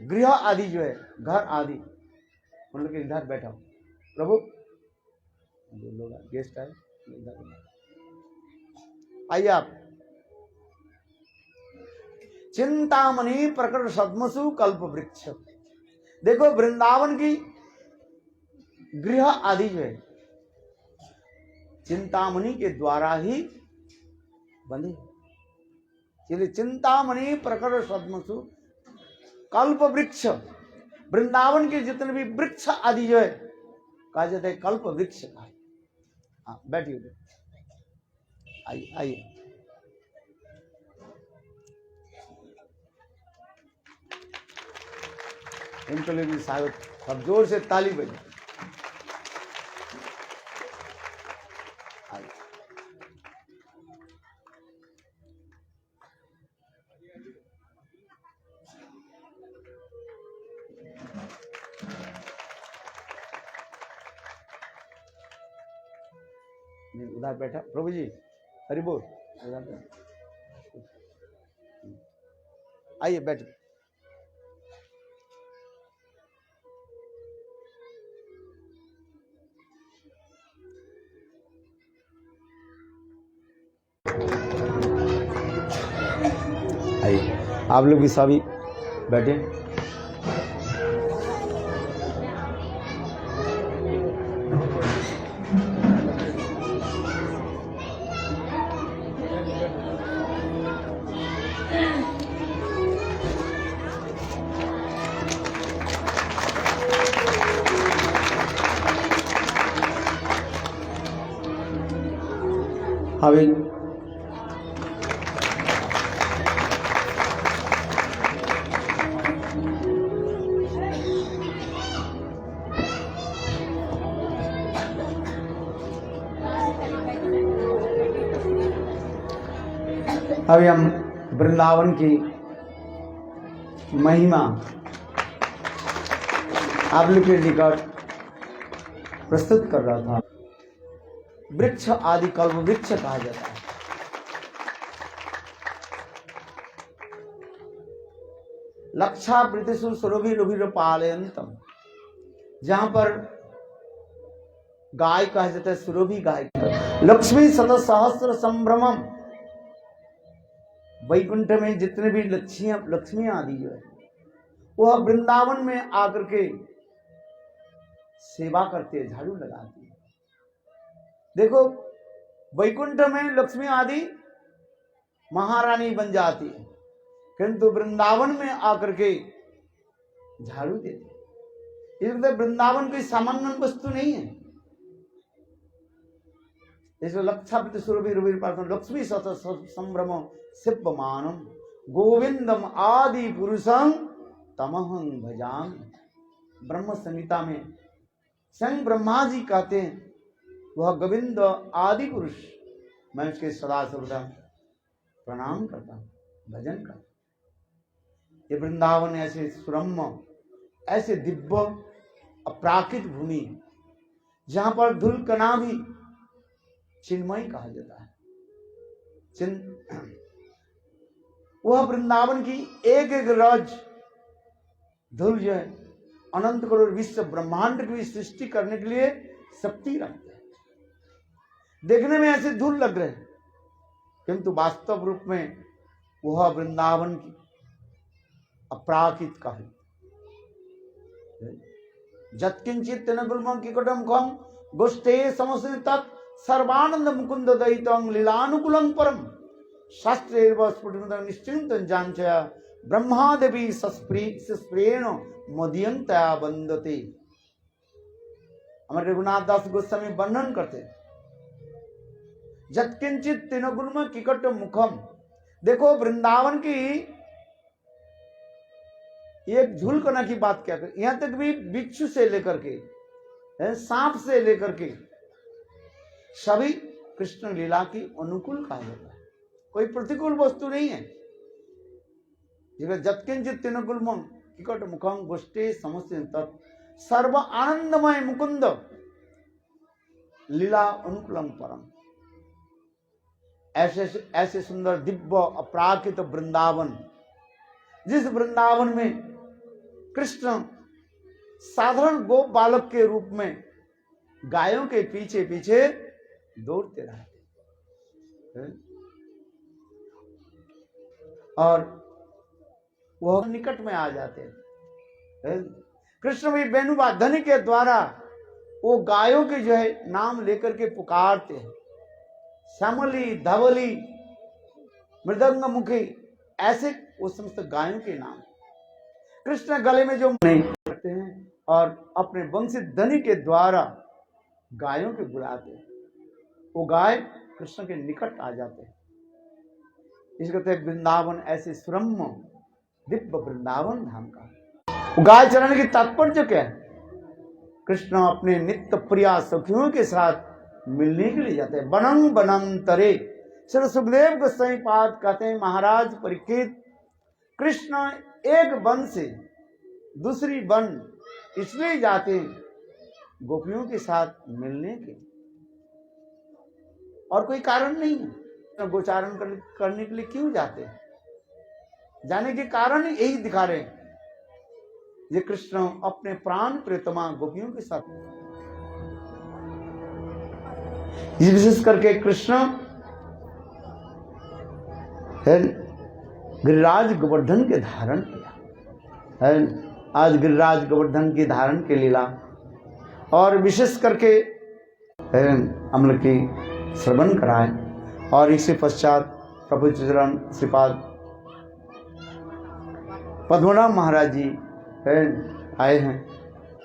गृह आदि जो है, घर आदि, मतलब कि इधर बैठा हूं प्रभु, लोग गेस्ट आए, आइए आप। चिंतामणि प्रकट सद्मसु कल्प वृक्ष। देखो वृंदावन की गृह आदि जो है चिंतामणि के द्वारा ही बने। चलिए चिंतामणि प्रकट सद्मसु कल्प वृक्ष। वृंदावन के जितने भी वृक्ष आदि जो है कहा जाता है कल्प वृक्ष का। हाँ बैठिए, आइए आइए। इनके लिए भी स्वागत, सब जोर से ताली बजे। उधर बैठा प्रभु जी, हरि बोल। आइए बैठ। आइए आप लोग भी सभी बैठे। अभी अभी हम वृंदावन की महिमा आप लोग के निकट प्रस्तुत कर रहा था। वृक्ष आदि कल्प वृक्ष कहा जाता है। लक्षावृतिषु सुरभिरुभिर पालयन्तम, जहां पर गाय कहा जाता है, सुरभि गाय। लक्ष्मी शत सहस्र संभ्रमम, वैकुंठ में जितने भी लक्ष्मी आदि जो है वह वृंदावन में आकर के सेवा करते हैं, झाड़ू लगाती है। देखो वैकुंठ में लक्ष्मी आदि महारानी बन जाती है, किंतु वृंदावन में आकर के झाड़ू देते। इसलिए वृंदावन कोई सामान्य वस्तु नहीं है। इसलिए लक्षावृति सुरभिरुभिर पालयन्तम लक्ष्मी शत संभ्रम सिप्पमानम गोविंदम आदि पुरुषं तमहं भजामि। ब्रह्म संहिता में स्वयं ब्रह्मा जी कहते हैं वह गोविंद आदि पुरुष, मैं उसके सदा सर्वदा प्रणाम करता हूं, भजन करता हूं। ये वृंदावन ऐसे सुरम्य, ऐसे दिव्य अपराकृत भूमि जहां पर धूल कणा भी चिन्मय कहा जाता है। वह वृंदावन की एक एक रज धूल जो है अनंत करोड़ विश्व ब्रह्मांड की भी सृष्टि करने के लिए शक्ति रखते हैं। देखने में ऐसे धूल लग रहे हैं, किंतु वास्तव रूप में वह वृंदावन की अपराकृत का है। जत्किंचित तेन गुल्मं किकटं खं गोष्ठे समस्ते तत् सर्वानंद मुकुंद दयितं लीलानुकूलं परम शास्त्रेर्व स्फुटं निश्चिन्तं जांचया ब्रह्मादेवी सस्प्रेण मदीयन्तया वन्दते। हमारे रघुनाथ दास गोस्वामी वर्णन करते, जत्किंचित तेन गुल्म किकट मुखम। देखो वृंदावन की एक झूलकना की बात क्या कर, यहां तक भी बिच्छू से लेकर के सांप से लेकर के सभी कृष्ण लीला की अनुकूल कहा जाता है, कोई प्रतिकूल वस्तु नहीं है। जत्किंचित तेन गुल्मं किकट मुखम गोष्ठे समस्ते तत् सर्व आनंदमय मुकुंद लीला अनुकूलम परम। ऐसे ऐसे सुंदर दिव्य अपराकृत वृंदावन, जिस वृंदावन में कृष्ण साधारण गोप बालक के रूप में गायों के पीछे पीछे दौड़ते रहते और वह निकट में आ जाते हैं। कृष्ण भी वेणुवादन के द्वारा वो गायों के जो है नाम लेकर के पुकारते हैं, श्यामली, धवली, मृदंग मुखी, ऐसे वो समस्त गायों के नाम कृष्ण गले में जो नहीं करते हैं और अपने वंशी ध्वनि के द्वारा गायों के बुलाते हैं। वो गाय कृष्ण के निकट आ जाते हैं। इसको कहते हैं वृंदावन ऐसे सुरम्य दिव्य वृंदावन धाम का। गाय चराने की तात्पर्य क्या है? कृष्ण अपने नित्य प्रिया सखियों के साथ मिलने के लिए जाते हैं। बनंग बनंतरे श्री सुखदेव गोस्वामी पाद कहते हैं, महाराज परीक्षित, कृष्ण एक वन से दूसरी वन इसलिए जाते हैं गोपियों के साथ मिलने के, और कोई कारण नहीं है। गोचारण करने के लिए क्यों जाते हैं? जाने के कारण यही दिखा रहे हैं, ये कृष्ण अपने प्राण प्रियतमा गोपियों के साथ। विशेष करके कृष्ण है गिरिराज गोवर्धन के धारण किया है। आज गिरिराज गोवर्धन की धारण के लीला और विशेष करके हम लोग की श्रवण कराए, और इसके पश्चात प्रभु चरण श्रीपाद पद्मनाभ महाराज जी आए हैं,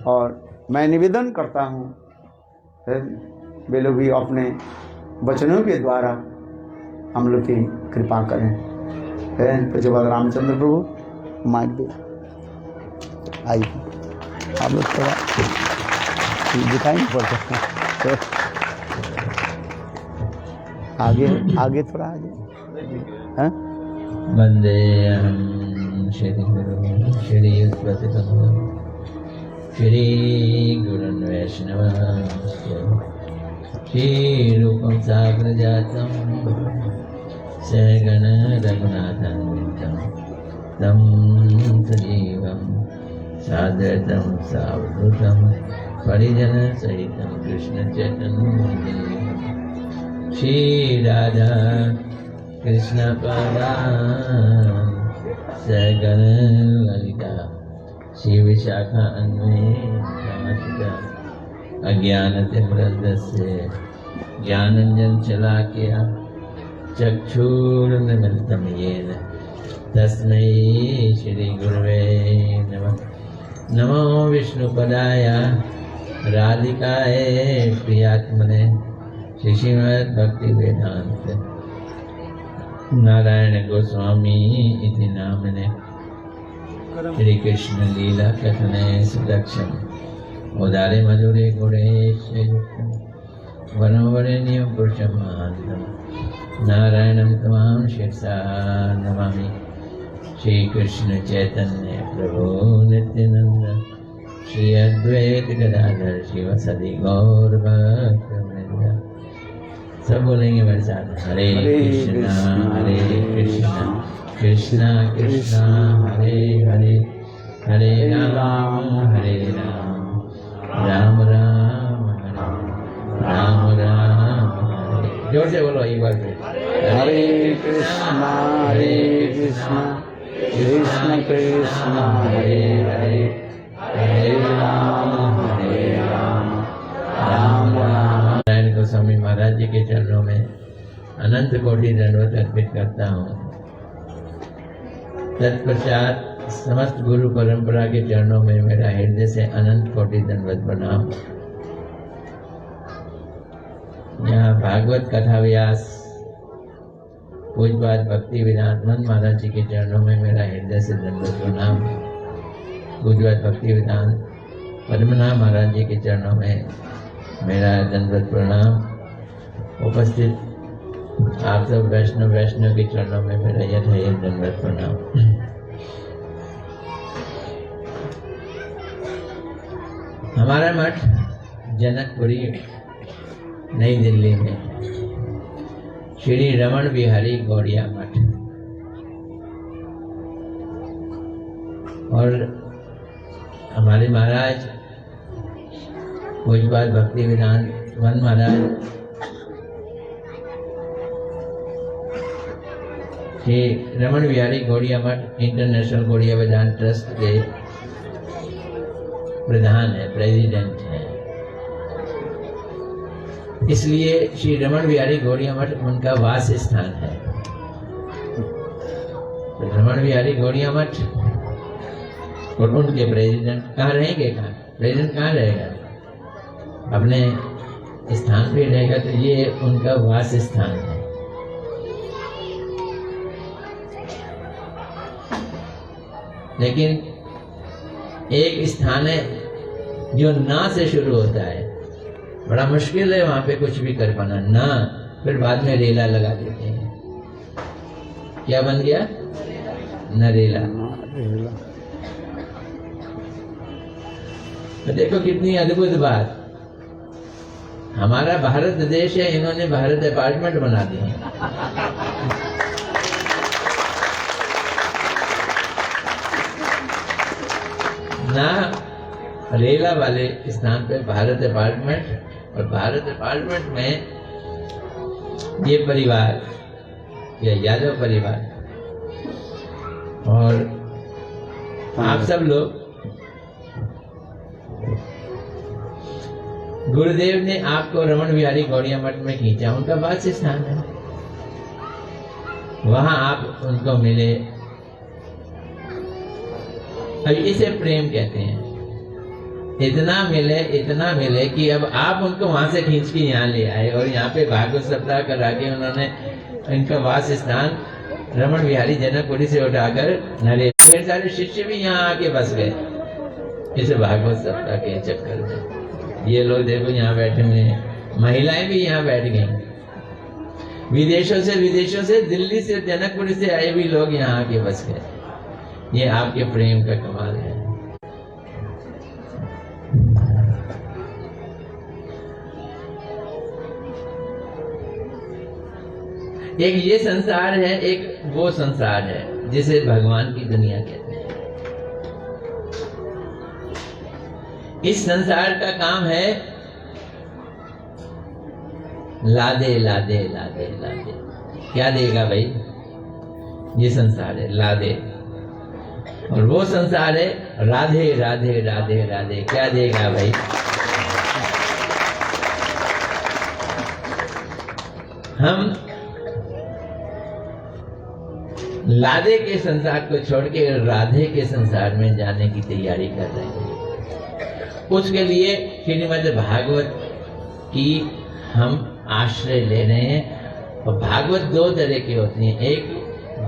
और मैं निवेदन करता हूँ वे लोग भी अपने वचनों के द्वारा हम लोग की कृपा करें। पूज्यपाद रामचंद्र प्रभु माइक दे आइए, आप लोग थोड़ा दिखाई नहीं पड़ सकते, आगे आगे थोड़ा आगे हैं?
वन्देऽहं श्रीगुरुं श्रीयुक्तपतितमं श्रीगुरुन् वैष्णवांश्च श्रीरूपं साग्रजातं सहगण रघुनाथान्वितं तं सजीवं साद्वैतं सावधूतं परिजनसहितं कृष्णचैतन्यदेवं श्रीराधा कृष्णपादान् सहगण ललिता श्रीविशाखा अन्वयेषाश्रिता अज्ञानतिमिरन्दस्य ज्ञानञ्जन शलाकया चक्षुरुन्मिलितं येन तस्मै श्रीगुरवे नमः। नमो विष्णुपदाय राधिकाय प्रियात्मने श्रीमद्भक्तिवेदान्त नारायण गोस्वामी इति नामने श्री कृष्ण लीला कथने सुदक्षम उदारे मधुरे गुणेश वनवरेण्यं पुरुषं महान्तं नारायणं तमां शिरसा नमामि। श्री कृष्ण चैतन्य प्रभु नित्यानंद श्री अद्वैत गदाधर शिवसदि गौर भक्तवृंद। सब बोलेंगे मेरे साथ हरे कृष्णा कृष्णा कृष्णा हरे हरे हरे राम राम राम हरे। जोर से बोलो एक बार फिर
हरे कृष्णा कृष्ण कृष्ण हरे हरे हरे राम राम राम।
नारायण गोस्वामी महाराज जी के चरणों में अनंत कोटि दंडवत अर्पित करता हूँ। तत्पश्चात समस्त गुरु परंपरा के चरणों में मेरा हृदय से अनंत कोटि दंडवत प्रणाम। यहाँ भागवत कथा व्यास पूज्यपाद भक्ति वेदांत महाराज जी के चरणों में मेरा हृदय से दंडवत प्रणाम। पूज्यपाद भक्ति वेदांत पद्मनाभ महाराज जी के चरणों में मेरा दंडवत प्रणाम। उपस्थित आप सब वैष्णव के चरणों में मेरा यथायथ दंडवत प्रणाम। हमारा मठ जनकपुरी नई दिल्ली में श्री रमण बिहारी गौड़िया मठ और हमारे महाराज पूज्यपाद भक्ति वेदांत महाराज श्री रमण बिहारी गौड़िया मठ इंटरनेशनल गौड़िया वेदांत ट्रस्ट के प्रधान है, प्रेसिडेंट है। इसलिए श्री रमण बिहारी गौड़िया मठ उनका वास स्थान है। रमण बिहारी गौड़िया मठ और उनके प्रेसिडेंट कहाँ रहेंगे? प्रेसिडेंट कहाँ रहेगा? अपने स्थान पे रहेगा, तो ये उनका वास स्थान है। लेकिन एक स्थान है जो ना से शुरू होता है, बड़ा मुश्किल है वहां पे कुछ भी कर पाना। ना फिर बाद में रेला लगा देते हैं। क्या बन गया? नरेला। तो देखो कितनी अद्भुत बात। हमारा भारत देश है, इन्होंने भारत अपार्टमेंट बना दिए। ना रेला वाले स्थान पे भारत अपार्टमेंट, और भारत अपार्टमेंट में ये परिवार या यादव परिवार और आप सब लोग, गुरुदेव ने आपको रमण बिहारी गौड़िया मठ में खींचा, उनका वास स्थान है। वहां आप उनको मिले। अब इसे प्रेम कहते हैं। इतना मिले कि अब आप उनको वहां से खींच के यहाँ ले आए और यहाँ पे भागवत सप्ताह करा के उन्होंने इनका वास स्थान रमण बिहारी जनकपुरी से उठाकर नरेला। ढेर सारे शिष्य भी यहाँ आके बस गए इस भागवत सप्ताह के चक्कर में। ये लोग देखो यहाँ बैठे हुए हैं, महिलाएं भी यहाँ बैठ गई। विदेशों से दिल्ली से जनकपुर से आए भी लोग यहाँ आके बस गए। ये आपके प्रेम का कमाल है। एक ये संसार है, एक वो संसार है जिसे भगवान की दुनिया कहते हैं। इस संसार का काम है लादे लादे लादे लादे। क्या देगा भाई? ये संसार है लादे, और वो संसार है राधे राधे राधे राधे। क्या देगा भाई? हम लादे के संसार को छोड़ के राधे के संसार में जाने की तैयारी कर रहे हैं। उसके लिए श्रीमद् भागवत की हम आश्रय ले रहे हैं। और भागवत दो तरह की होती हैं, एक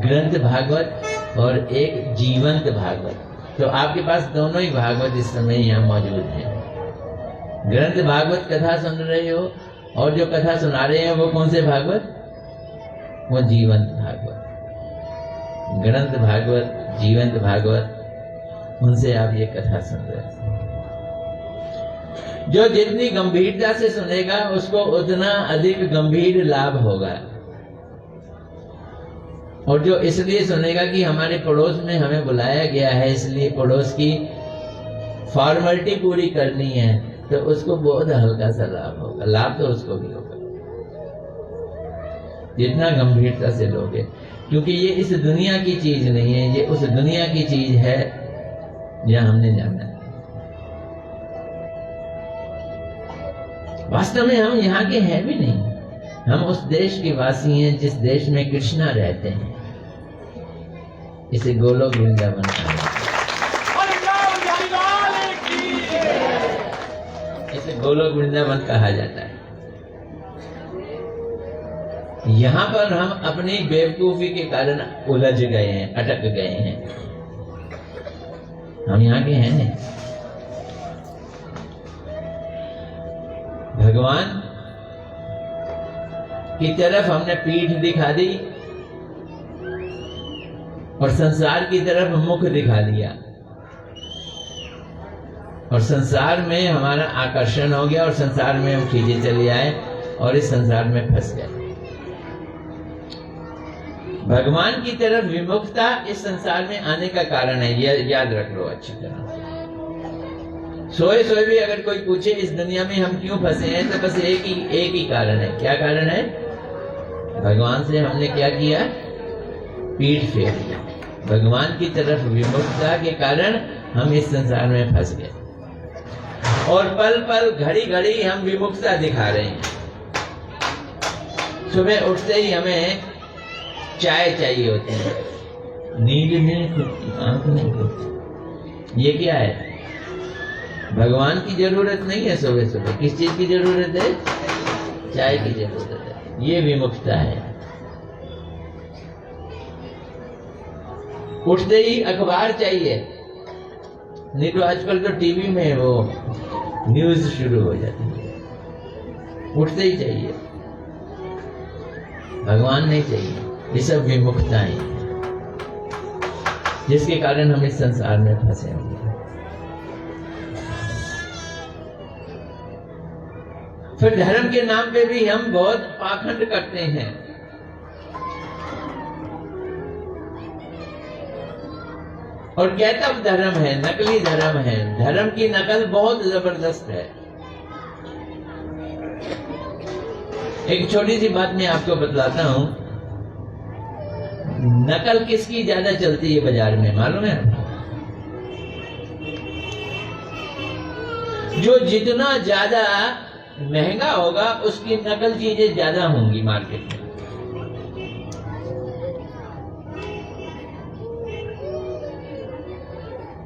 ग्रंथ भागवत और एक जीवंत भागवत। तो आपके पास दोनों ही भागवत इस समय यहाँ मौजूद हैं। ग्रंथ भागवत कथा सुन रहे हो, और जो कथा सुना रहे हैं वो कौन से भागवत? वो जीवंत भागवत। ग्रंथ भागवत, जीवंत भागवत, उनसे आप ये कथा सुन रहे हैं। जो जितनी गंभीरता से सुनेगा उसको उतना अधिक गंभीर लाभ होगा। और जो इसलिए सुनेगा कि हमारे पड़ोस में हमें बुलाया गया है, इसलिए पड़ोस की फॉर्मेलिटी पूरी करनी है, तो उसको बहुत हल्का सा लाभ होगा। लाभ तो उसको भी होगा जितना गंभीरता से लोगे, क्योंकि ये इस दुनिया की चीज नहीं है, ये उस दुनिया की चीज है जहां हमने जाना है। वास्तव में हम यहाँ के हैं भी नहीं, हम उस देश के वासी हैं जिस देश में कृष्णा रहते हैं। इसे गोलोक वृंदावन कहा जाता है। इसे गोलोक वृंदावन कहा जाता है। यहाँ पर हम अपनी बेवकूफी के कारण उलझ गए हैं, अटक गए हैं। हम यहाँ के हैं नहीं। भगवान की तरफ हमने पीठ दिखा दी और संसार की तरफ मुख दिखा दिया, और संसार में हमारा आकर्षण हो गया, और संसार में हम खींचे चले आए और इस संसार में फंस गए। भगवान की तरफ विमुखता इस संसार में आने का कारण है, यह याद रख लो अच्छी तरह। सोए सोए भी अगर कोई पूछे इस दुनिया में हम क्यों फंसे हैं, तो बस एक ही कारण है। क्या कारण है? भगवान से हमने क्या किया? पीठ फेर दिया। भगवान की तरफ विमुखता के कारण हम इस संसार में फंस गए, और पल पल घड़ी घड़ी हम विमुखता दिखा रहे हैं। सुबह उठते ही हमें चाय चाहिए होती है, नींद नहीं खुलती, आंख नहीं खुलती। ये क्या है? भगवान की जरूरत नहीं है सुबह सुबह। किस चीज की जरूरत है? चाय की जरूरत है। ये विमुखता है। उठते ही अखबार चाहिए, नहीं तो आजकल तो टीवी में वो न्यूज शुरू हो जाती है। उठते ही चाहिए, भगवान नहीं चाहिए। ये सब विमुखताएं जिसके कारण हम इस संसार में फंसे हुए हैं। फिर धर्म के नाम पे भी हम बहुत पाखंड करते हैं। और कहता धर्म है, नकली धर्म है। धर्म की नकल बहुत जबरदस्त है। एक छोटी सी बात मैं आपको बतलाता हूं। नकल किसकी ज्यादा चलती है बाजार में मालूम है? जो जितना ज्यादा महंगा होगा उसकी नकल चीजें ज्यादा होंगी मार्केट में।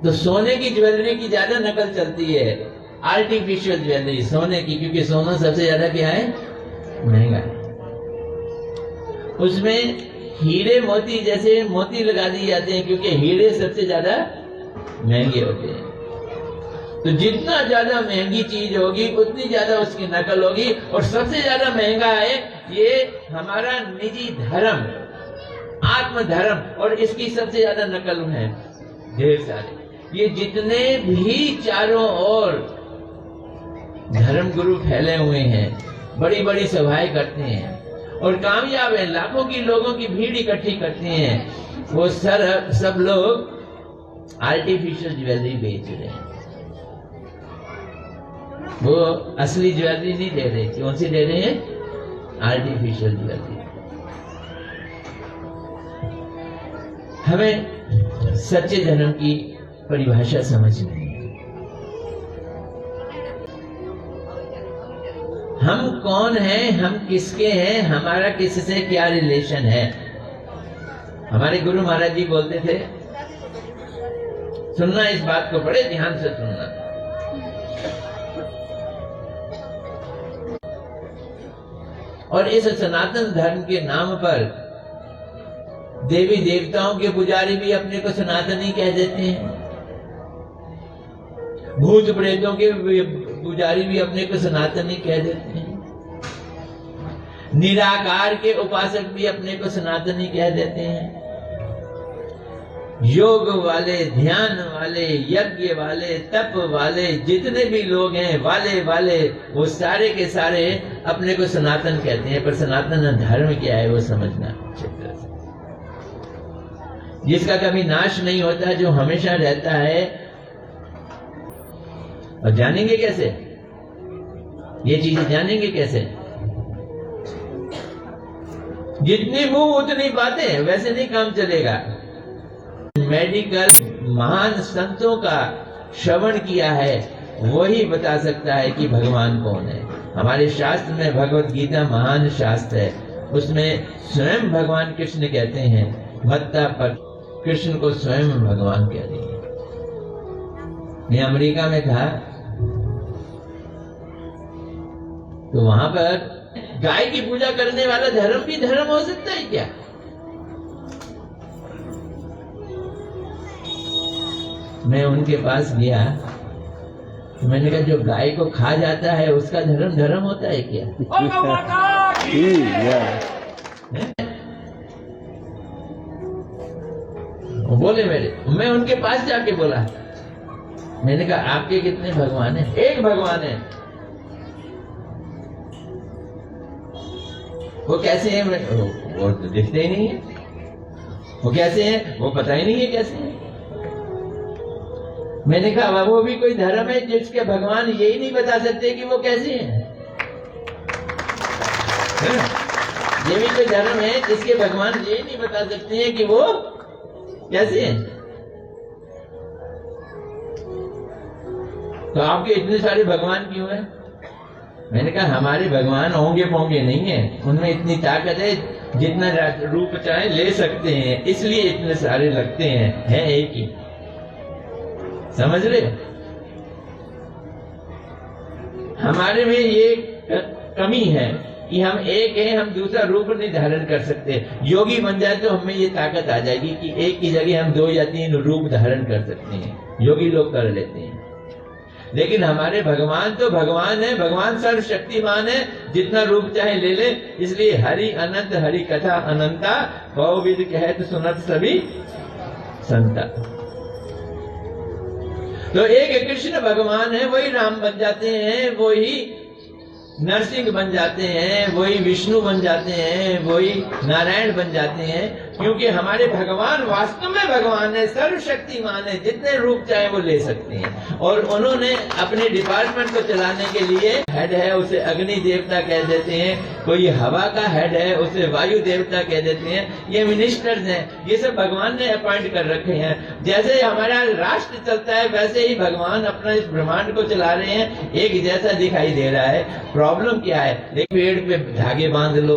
तो सोने की ज्वेलरी की ज्यादा नकल चलती है, आर्टिफिशियल ज्वेलरी सोने की, क्योंकि सोना सबसे ज्यादा क्या है? महंगा है। उसमें हीरे मोती जैसे मोती लगा दिए जाते हैं, क्योंकि हीरे सबसे ज्यादा महंगे होते हैं। तो जितना ज्यादा महंगी चीज होगी उतनी ज्यादा उसकी नकल होगी। और सबसे ज्यादा महंगा है ये हमारा निजी धर्म, आत्मधर्म, और इसकी सबसे ज्यादा नकल है ढेर सारे। ये जितने भी चारों ओर धर्म गुरु फैले हुए हैं, बड़ी बड़ी सभाएं करते हैं और कामयाब है, लाखों की लोगों की भीड़ इकट्ठी करते हैं, वो सब लोग आर्टिफिशियल ज्वेलरी बेच रहे हैं। वो असली ज्वेलरी नहीं दे रहे। कौन सी दे रहे हैं? Artificial jewellery. हमें सच्चे धर्म की परिभाषा समझनी है। हम कौन हैं, हम किसके हैं, हमारा किससे क्या रिलेशन है। हमारे गुरु महाराज जी बोलते थे, सुनना इस बात को, बड़े ध्यान से सुनना। और इस सनातन धर्म के नाम पर देवी देवताओं के पुजारी भी अपने को सनातनी कह देते हैं, भूत प्रेतों के पुजारी भी अपने को सनातनी कह देते हैं, निराकार के उपासक भी अपने को सनातनी कह देते हैं, योग वाले, ध्यान वाले, यज्ञ वाले, तप वाले, जितने भी लोग हैं वाले वो सारे के सारे अपने को सनातन कहते हैं। पर सनातन धर्म क्या है वो समझना अच्छी तरह से, जिसका कभी नाश नहीं होता, जो हमेशा रहता है। और जानेंगे कैसे ये चीजें? जानेंगे कैसे? जितनी मुंह उतनी बातें, वैसे नहीं काम चलेगा। मेडिकल महान संतों का श्रवण किया है, वही बता सकता है कि भगवान कौन है। हमारे शास्त्र में भगवत गीता महान शास्त्र है, उसमें स्वयं भगवान कृष्ण कहते हैं, भत्ता पर कृष्ण को स्वयं भगवान कह रही है। मैं अमेरिका में था तो वहां पर गाय की पूजा करने वाला धर्म भी धर्म हो सकता है क्या? मैं उनके पास गया तो मैंने कहा, जो गाय को खा जाता है उसका धर्म धर्म होता है क्या? वो बोले मैं उनके पास जाके बोला, मैंने कहा आपके कितने भगवान हैं? एक भगवान है। वो कैसे हैं? वो तो दिखते ही नहीं है। वो कैसे हैं? वो पता ही नहीं है कैसे हैं। मैंने कहा वो भी कोई धर्म है जिसके भगवान यही नहीं बता सकते कि वो कैसे हैं? ये भी कोई धर्म है जिसके भगवान यही नहीं बता सकते हैं कि वो कैसे हैं? तो आपके इतने सारे भगवान क्यों हैं? मैंने कहा हमारे भगवान होंगे पोंगे नहीं है, उनमें इतनी ताकत है, जितना रूप चाहे ले सकते हैं, इसलिए इतने सारे लगते हैं, है एक ही। समझ रहे? हमारे में ये कमी है कि हम एक हैं, हम दूसरा रूप नहीं धारण कर सकते। योगी बन जाए तो हमें ये ताकत आ जाएगी कि एक की जगह हम 2 या 3 रूप धारण कर सकते हैं। योगी लोग कर लेते हैं, लेकिन हमारे भगवान तो भगवान है, भगवान सर्वशक्तिमान है, जितना रूप चाहे ले ले। इसलिए हरि अनंत, हरि कथा अनंता, बहुविध कहत सुनत सभी संता। तो एक कृष्ण भगवान है, वही राम बन जाते हैं, वही नरसिंह बन जाते हैं, वही विष्णु बन जाते हैं, वही नारायण बन जाते हैं, क्योंकि हमारे भगवान वास्तव में भगवान है, सर्वशक्तिमान है, जितने रूप चाहे वो ले सकते हैं। और उन्होंने अपने डिपार्टमेंट को चलाने के लिए हेड है, उसे अग्नि देवता कह देते हैं, कोई हवा का हेड है, उसे वायु देवता कह देते हैं। ये मिनिस्टर्स हैं, ये सब भगवान ने अपॉइंट कर रखे हैं। जैसे हमारा राष्ट्र चलता है वैसे ही भगवान अपना इस ब्रह्मांड को चला रहे हैं, एक जैसा दिखाई दे रहा है। प्रॉब्लम क्या है? पेड़ पे धागे बांध लो।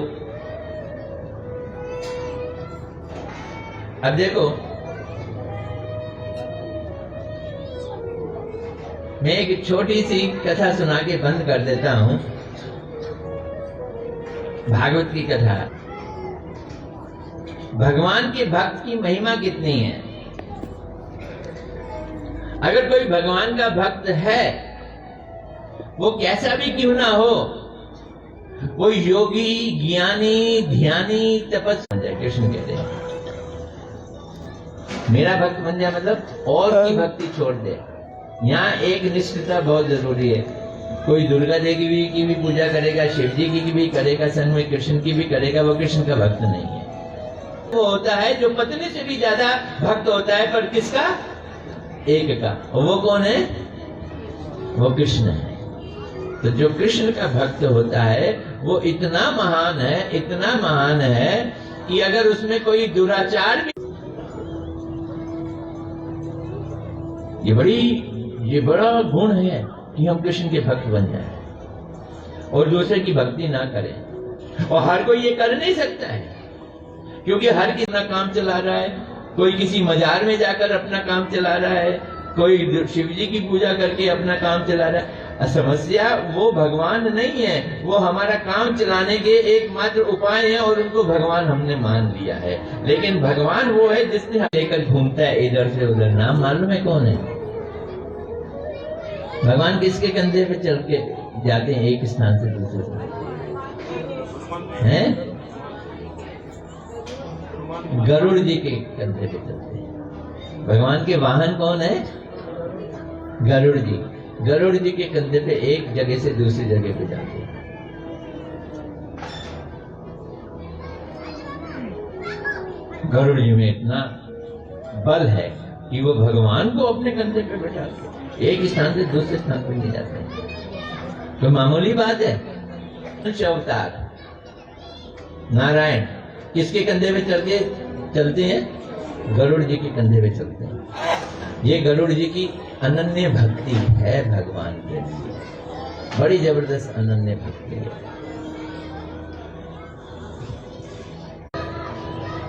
अब देखो, मैं एक छोटी सी कथा सुना के बंद कर देता हूं। भागवत की कथा। भगवान के भक्त की महिमा कितनी है? अगर कोई भगवान का भक्त है, वो कैसा भी क्यों ना हो, वो योगी, ज्ञानी, ध्यानी, तपस्वी, कृष्ण कहते हैं मेरा भक्त बन जाए, मतलब और की भक्ति छोड़ दे। यहाँ एक निष्ठता बहुत जरूरी है। कोई दुर्गा देवी की भी पूजा करेगा, शिव जी की भी करेगा, संग में कृष्ण की भी करेगा, वो कृष्ण का भक्त नहीं है। वो होता है जो पत्नी से भी ज्यादा भक्त होता है, पर किसका? एक का। और वो कौन है? वो कृष्ण है। तो जो कृष्ण का भक्त होता है वो इतना महान है, इतना महान है कि अगर उसमें कोई दुराचार भी, ये बड़ा गुण है कि हम कृष्ण के भक्त बन जाएं और दूसरे की भक्ति ना करें। और हर कोई ये कर नहीं सकता है, क्योंकि हर किसी अपना काम चला रहा है। कोई किसी मजार में जाकर अपना काम चला रहा है, कोई शिव जी की पूजा करके अपना काम चला रहा है। समस्या वो भगवान नहीं है, वो हमारा काम चलाने के एकमात्र उपाय है और उनको भगवान हमने मान लिया है। लेकिन भगवान वो है जिसने लेकर घूमता है इधर से उधर। नाम मालूम है कौन है? भगवान किसके कंधे पे चल के जाते हैं एक स्थान से दूसरे स्थान? हैं? गरुड़ जी के कंधे पे चलते हैं। भगवान के वाहन कौन है? गरुड़ जी। गरुड़ जी के कंधे पे एक जगह से दूसरी जगह पे जाते हैं। गरुड़ जी में इतना बल है कि वो भगवान को अपने कंधे पे बैठा के एक स्थान से दूसरे स्थान पर ले जाते हैं। तो मामूली बात है। अवतार नारायण किसके कंधे पे चलते हैं? गरुड़ जी के कंधे पे चलते हैं। ये गरुड़ जी की अनन्य भक्ति है भगवान के लिए, बड़ी जबरदस्त अनन्य भक्ति है।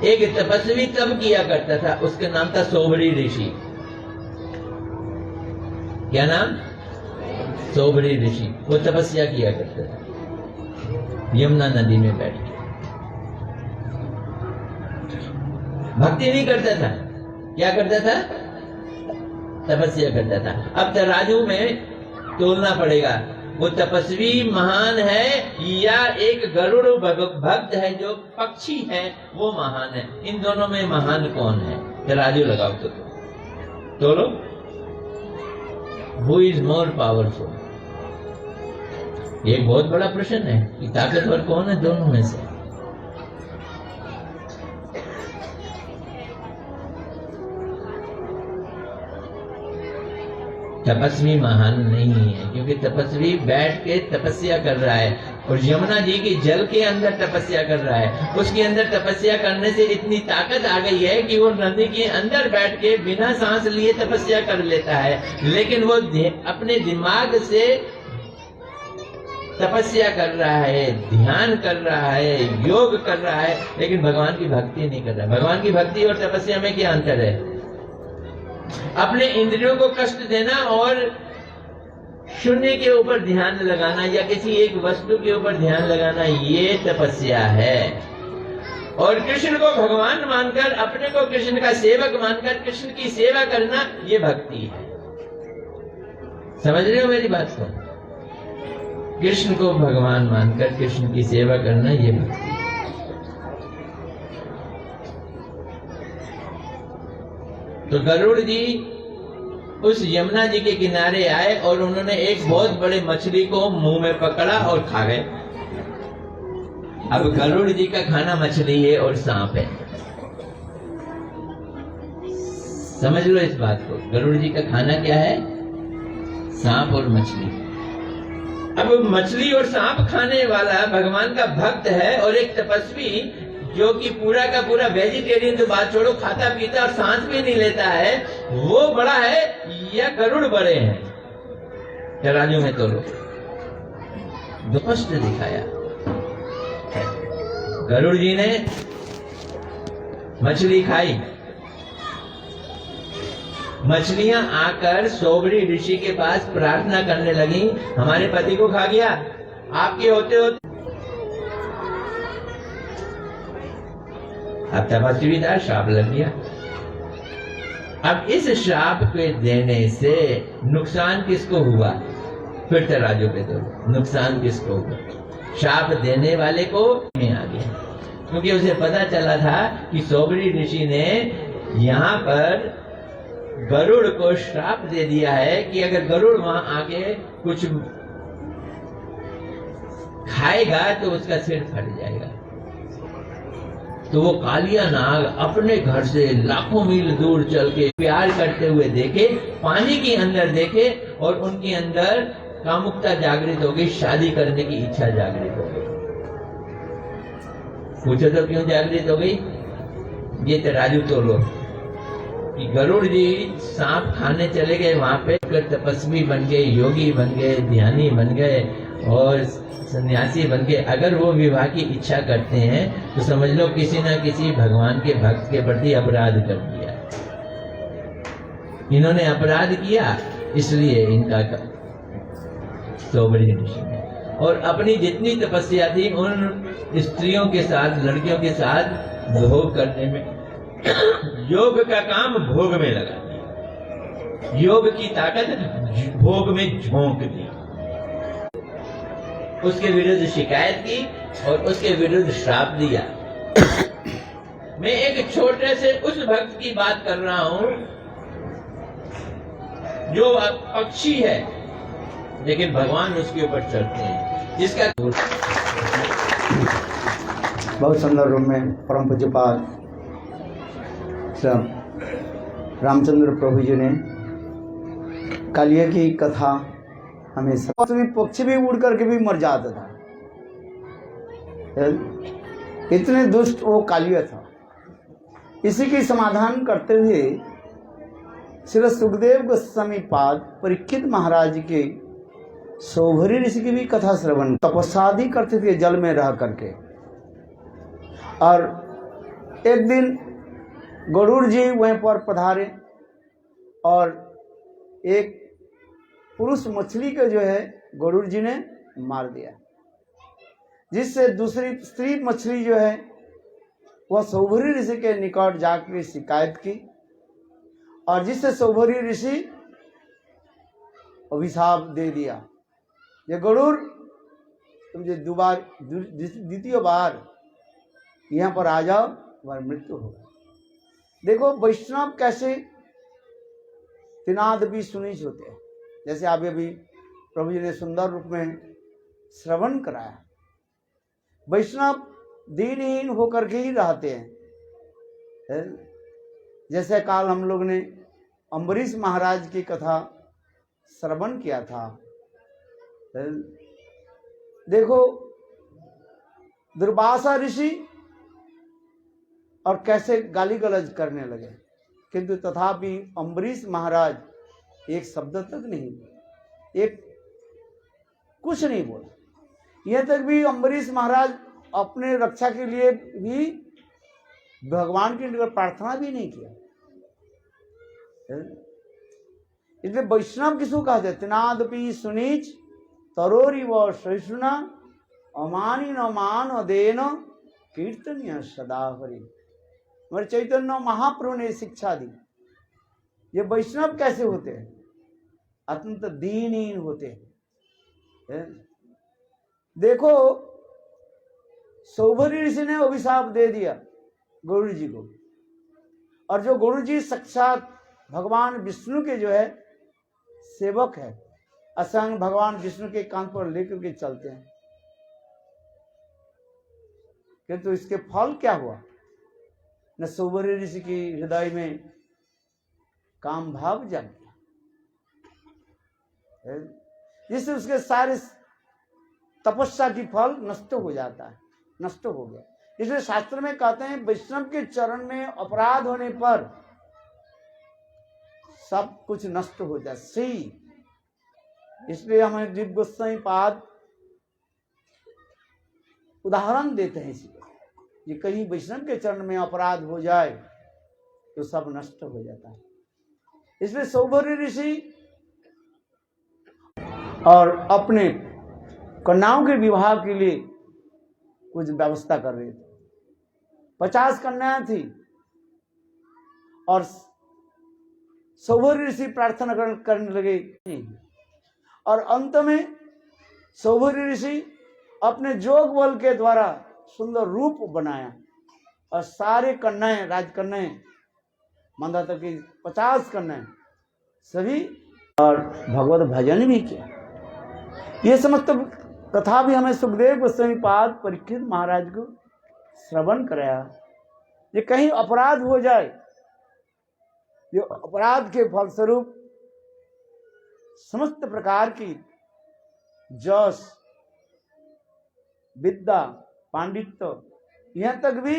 एक तपस्वी तब किया करता था, उसका नाम था सोबरी ऋषि। क्या नाम? सोबरी ऋषि। वो तपस्या किया करता था यमुना नदी में बैठ के। भक्ति नहीं करता था, क्या करता था? तपस्या करता था। अब तराजू में तोलना पड़ेगा, वो तपस्वी महान है या एक गरुड़ भक्त है जो पक्षी है वो महान है? इन दोनों में महान कौन है? तराजू लगाओ तो तोलो। Who is more powerful? ये एक बहुत बड़ा प्रश्न है कि ताकतवर कौन है दोनों में से? तपस्वी महान नहीं है, क्योंकि तपस्वी बैठ के तपस्या कर रहा है और यमुना जी की जल के अंदर तपस्या कर रहा है। उसके अंदर तपस्या करने से इतनी ताकत आ गई है कि वो नदी के अंदर बैठ के बिना सांस लिए तपस्या कर लेता है। लेकिन वो अपने दिमाग से तपस्या कर रहा है, ध्यान कर रहा है, योग कर रहा है, लेकिन भगवान की भक्ति नहीं कर रहा है। भगवान की भक्ति और तपस्या में क्या अंतर है? अपने इंद्रियों को कष्ट देना और शून्य के ऊपर ध्यान लगाना या किसी एक वस्तु के ऊपर ध्यान लगाना, ये तपस्या है। और कृष्ण को भगवान मानकर, अपने को कृष्ण का सेवक मानकर कृष्ण की सेवा करना, ये भक्ति है। समझ रहे हो मेरी बात को? कृष्ण को भगवान मानकर कृष्ण की सेवा करना, ये भक्ति है। तो गरुड़ जी उस यमुना जी के किनारे आए और उन्होंने एक बहुत बड़े मछली को मुंह में पकड़ा और खा गए। अब गरुड़ जी का खाना मछली है और सांप है। समझ लो इस बात को। गरुड़ जी का खाना क्या है? सांप और मछली। अब मछली और सांप खाने वाला भगवान का भक्त है और एक तपस्वी जो कि पूरा का पूरा वेजिटेरियन, तो बात छोड़ो, खाता पीता और सांस भी नहीं लेता है, वो बड़ा है या गरुड़ बड़े हैं? तराजू में तोलो। स्पष्ट दिखाया। गरुड़ जी ने मछली खाई। मछलियां आकर सोबरी ऋषि के पास प्रार्थना करने लगी, हमारे पति को खा गया, आपके होते होते। अब तपस्वी था, श्राप लग गया। अब इस श्राप के देने से नुकसान किसको हुआ? फिर तराजू पे दो, नुकसान किसको हुआ? श्राप देने वाले को में आ गया, क्योंकि उसे पता चला था कि सौबरी ऋषि ने यहाँ पर गरुड़ को श्राप दे दिया है कि अगर गरुड़ वहां आके कुछ खाएगा तो उसका सिर फट जाएगा। तो वो कालिया नाग अपने घर से लाखों मील दूर चल के प्यार करते हुए देखे, पानी के अंदर देखे और उनके अंदर कामुकता जागृत हो गई, शादी करने की इच्छा जागृत हो गई। पूछो तो क्यों जागृत हो गई? ये तराजू तोलो कि गरुड़ जी सांप खाने चले गए, वहां पे तपस्वी बन गए, योगी बन गए, ध्यानी बन गए और सन्यासी बन के अगर वो विवाह की इच्छा करते हैं तो समझ लो किसी ना किसी भगवान के भक्त के प्रति अपराध कर दिया। इन्होंने अपराध किया, इसलिए इनका सौबरी ऋषि ने और अपनी जितनी तपस्या थी उन स्त्रियों के साथ, लड़कियों के साथ भोग करने में, योग का काम भोग में लगा दिया, योग की ताकत भोग में झोंक दी, उसके विरुद्ध शिकायत की और उसके विरुद्ध श्राप दिया। मैं एक छोटे से उस भक्त की बात कर रहा हूं जो पक्षी है लेकिन भगवान उसके ऊपर चढ़ते हैं, जिसका
बहुत सुंदर रूप में परम पूज्यपाद रामचंद्र प्रभु जी ने कालिया की कथा हमें पक्षी भी उड़ करके भी मर जाता था, इतने दुष्ट वो कालिया था। इसी की समाधान करते हुए श्री सुखदेव गोस्वामी पाद परीक्षित महाराज के सौभरी ऋषि की भी कथा श्रवण, तपस्या करते थे जल में रह करके। और एक दिन गरुड़ जी वहीं पर पधारे और एक पुरुष मछली को जो है गरुड़ जी ने मार दिया, जिससे दूसरी स्त्री मछली जो है वह सौभरी ऋषि के निकट जाकर शिकायत की और जिससे सौभरी ऋषि अभिशाप दे दिया, ये गरुड़ तुम जो द्वितीय बार यहाँ पर आ जाओ, तुम्हारी मृत्यु होगा। देखो वैष्णव कैसे तिनाद भी सुनिच होते हैं, जैसे आप अभी प्रभु जी ने सुंदर रूप में श्रवण कराया। वैष्णव दीनहीन होकर के ही रहते हैं। जैसे काल हम लोग ने अम्बरीश महाराज की कथा श्रवण किया था। देखो दुर्वासा ऋषि और कैसे गाली गलौज करने लगे, किंतु तथापि अम्बरीश महाराज एक शब्द तक नहीं बोला, एक कुछ नहीं बोला। यह तक भी अम्बरीश महाराज अपने रक्षा के लिए भी भगवान की प्रार्थना भी नहीं किया। इसलिए वैष्णव किसको कहते? तिनादपि सुनीच तरोरी व सहिष्णुना अमानी न मान अदेन कीर्तनीय सदा हरि। हमारे चैतन्य महाप्रभु ने शिक्षा दी। ये वैष्णव कैसे होते हैं? अत्यंत दीनहीन होते हैं। देखो सौभरी ऋषि ने अभिशाप दे दिया गुरु जी को, और जो गुरु जी साक्षात भगवान विष्णु के जो है सेवक है, असंग भगवान विष्णु के कान पर लेकर के चलते हैं, किंतु इसके फल क्या हुआ? न सौभरी ऋषि की हृदय में काम भाव जग गया, जिससे उसके सारे तपस्या की फल नष्ट हो जाता है, नष्ट हो गया। इसलिए शास्त्र में कहते हैं वैष्णव के चरण में अपराध होने पर सब कुछ नष्ट हो जाए सही। इसलिए हमें दिव्य गोस्वामी पाद उदाहरण देते हैं इसी कि कहीं वैष्णव के चरण में अपराध हो जाए तो सब नष्ट हो जाता है। इसलिए सौभरी ऋषि और अपने कन्याओं के विवाह के लिए कुछ व्यवस्था कर रहे थे। 50 कन्याएं थी और सौभरी ऋषि प्रार्थना करने लगे। और अंत में सौभरी ऋषि अपने जोग बल के द्वारा सुंदर रूप बनाया और सारे कन्याएं, राजकन्याएं, मंदाता की 50 कन्याएं सभी, और भगवत भजन भी किया। ये समस्त कथा भी हमें सुखदेव गोस्वामी पाद परीक्षित महाराज को श्रवण कराया। ये कहीं अपराध हो जाए, जो अपराध के फलस्वरूप समस्त प्रकार की जस, विद्या, पांडित्य, यहां तक भी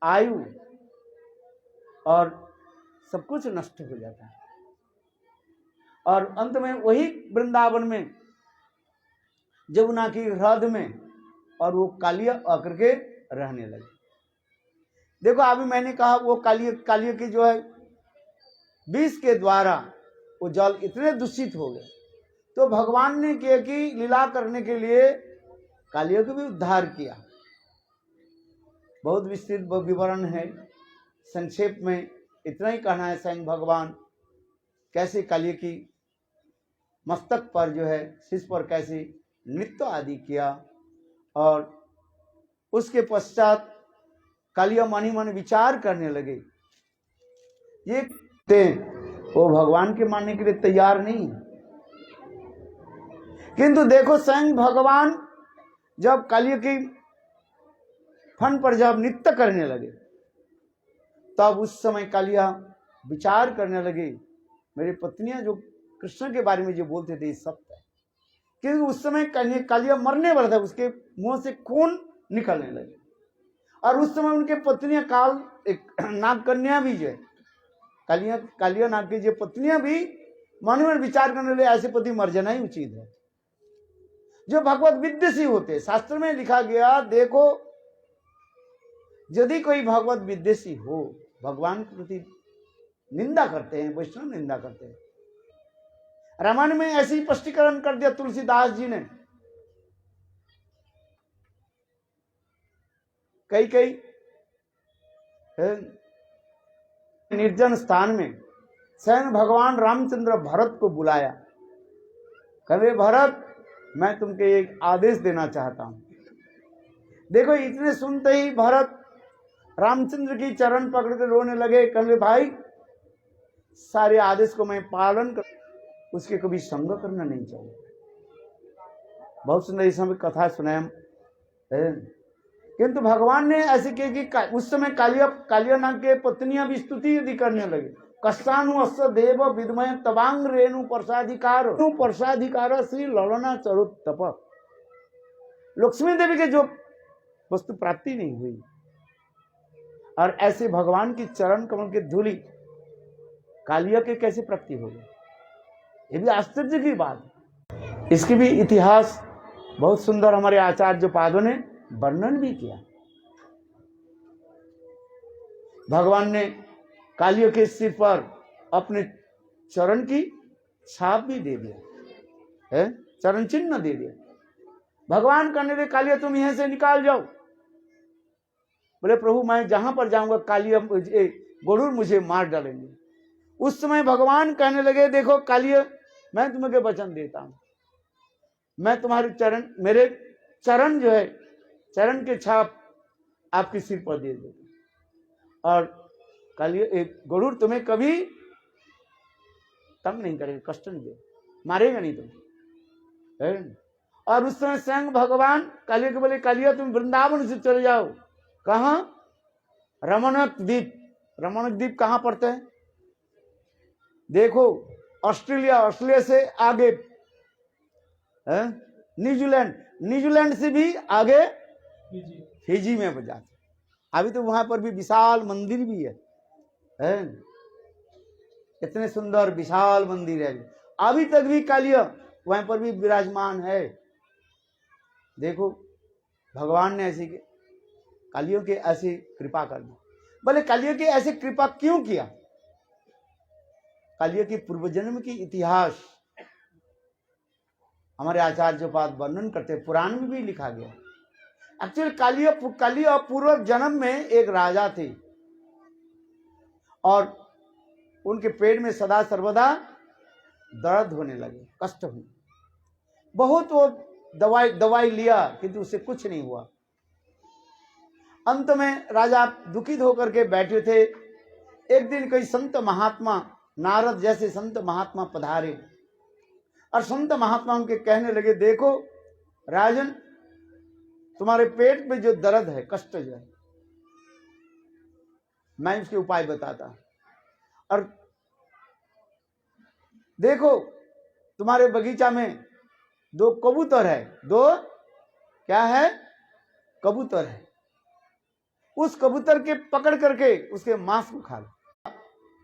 आयु और सब कुछ नष्ट हो जाता है। और अंत में वही वृंदावन में जमुना की हृद में और वो कालिया आकर के रहने लगे। देखो अभी मैंने कहा वो कालिया की जो है विष के द्वारा वो जल इतने दूषित हो गए, तो भगवान ने किया कि लीला करने के लिए कालिया को भी उद्धार किया। बहुत विस्तृत विवरण है, संक्षेप में इतना ही कहना है। स्वयं भगवान कैसे कालिया की मस्तक पर जो है शीश पर कैसे नृत्य आदि किया, और उसके पश्चात कालिया मनी मन विचार करने लगे। ये वो भगवान के मानने के लिए तैयार नहीं, किंतु देखो स्वयं भगवान जब कालिया की फन पर जब नृत्य करने लगे, तब उस समय कालिया विचार करने लगे, मेरी पत्नियां जो कृष्ण के बारे में जो बोलते थे सत्य है। क्योंकि उस समय कालिया मरने वाला था, उसके मुंह से खून निकलने लगे, और उस समय उनके पत्नियां काल एक नागकन्या भी जो है, कालिया नाग की जो पत्नियां भी मन में विचार करने लगे ऐसे पति मर जाना ही उचित है। जो भगवत विद्वेषी होते, शास्त्र में लिखा गया, देखो यदि कोई भगवत विद्वेषी हो, भगवान के प्रति निंदा करते हैं, वैष्णव निंदा करते हैं। रामायण में ऐसे ही स्पष्टीकरण कर दिया तुलसीदास जी ने। कई निर्जन स्थान में स्वयं भगवान रामचंद्र भरत को बुलाया, कहे भरत मैं तुमको एक आदेश देना चाहता हूं। देखो इतने सुनते ही भरत रामचंद्र की चरण पकड़ के रोने लगे, कहे भाई सारे आदेश को मैं पालन कर, उसके कभी संग करना नहीं चाहिए। बहुत सुंदर इस समय कथा सुनाया, किंतु भगवान ने ऐसे किया कि उस समय कालिया नाग के पत्नियां भी स्तुति यदि करने लगे, कस्तानु अस्य देव विद्मय तवांग रेणु परसाधिकार श्री ललना चरुतप। लक्ष्मी देवी के जो वस्तु प्राप्ति नहीं हुई, और ऐसे भगवान की चरण कमल के धूलि कालिया के कैसे प्राप्ति हो गई, ये भी आश्चर्य की बात है। इसकी भी इतिहास बहुत सुंदर हमारे आचार्य पादों ने वर्णन भी किया। भगवान ने कालिया के सिर पर अपने चरण की छाप भी दे दिया है, चरण चिन्ह दे दिया। भगवान कहने लगे कालिया तुम यहां से निकाल जाओ। बोले प्रभु मैं जहां पर जाऊंगा कालिया गरुड़ मुझे मार डालेंगे। उस समय भगवान कहने लगे देखो कालिया मैं तुम्हें वचन देता हूं, मैं तुम्हारे चरण, मेरे चरण जो है, चरण के छाप आपके सिर पर दे देता, और कालिया गरुड़ तुम्हें कभी तंग नहीं करेगा, कष्ट नहीं दे, मारेगा नहीं तुम। और उस समय स्वयं भगवान कालिया को बोले कालिया तुम वृंदावन से चले जाओ। कहा? रमणक द्वीप। रमणक द्वीप कहां पड़ता है? देखो ऑस्ट्रेलिया से आगे न्यूजीलैंड से भी आगे फिजी में बजाते। अभी तो वहां पर भी विशाल मंदिर भी है, इतने सुंदर विशाल मंदिर है, अभी तक भी कालिया वहां पर भी विराजमान है। देखो भगवान ने ऐसी कालियों के ऐसी कृपा कर दी। बोले कालियों की ऐसी कृपा क्यों किया? कालिया की पूर्व जन्म की इतिहास हमारे आचार्य पाद वर्णन करते, पुराण में भी लिखा गया। एक्चुअली कालिया पूर्व जन्म में एक राजा थे, और उनके पेट में सदा सर्वदा दर्द होने लगे, कष्ट हुए। बहुत वो दवाई लिया किंतु उससे कुछ नहीं हुआ। अंत में राजा दुखित होकर के बैठे थे। एक दिन कई संत महात्मा, नारद जैसे संत महात्मा पधारे और संत महात्मा उनके कहने लगे, देखो राजन, तुम्हारे पेट में जो दर्द है, कष्ट जो है, मैं उसके उपाय बताता। और देखो तुम्हारे बगीचा में 2 कबूतर है, 2 क्या है, कबूतर है। उस कबूतर के पकड़ करके उसके मांस को खा लो।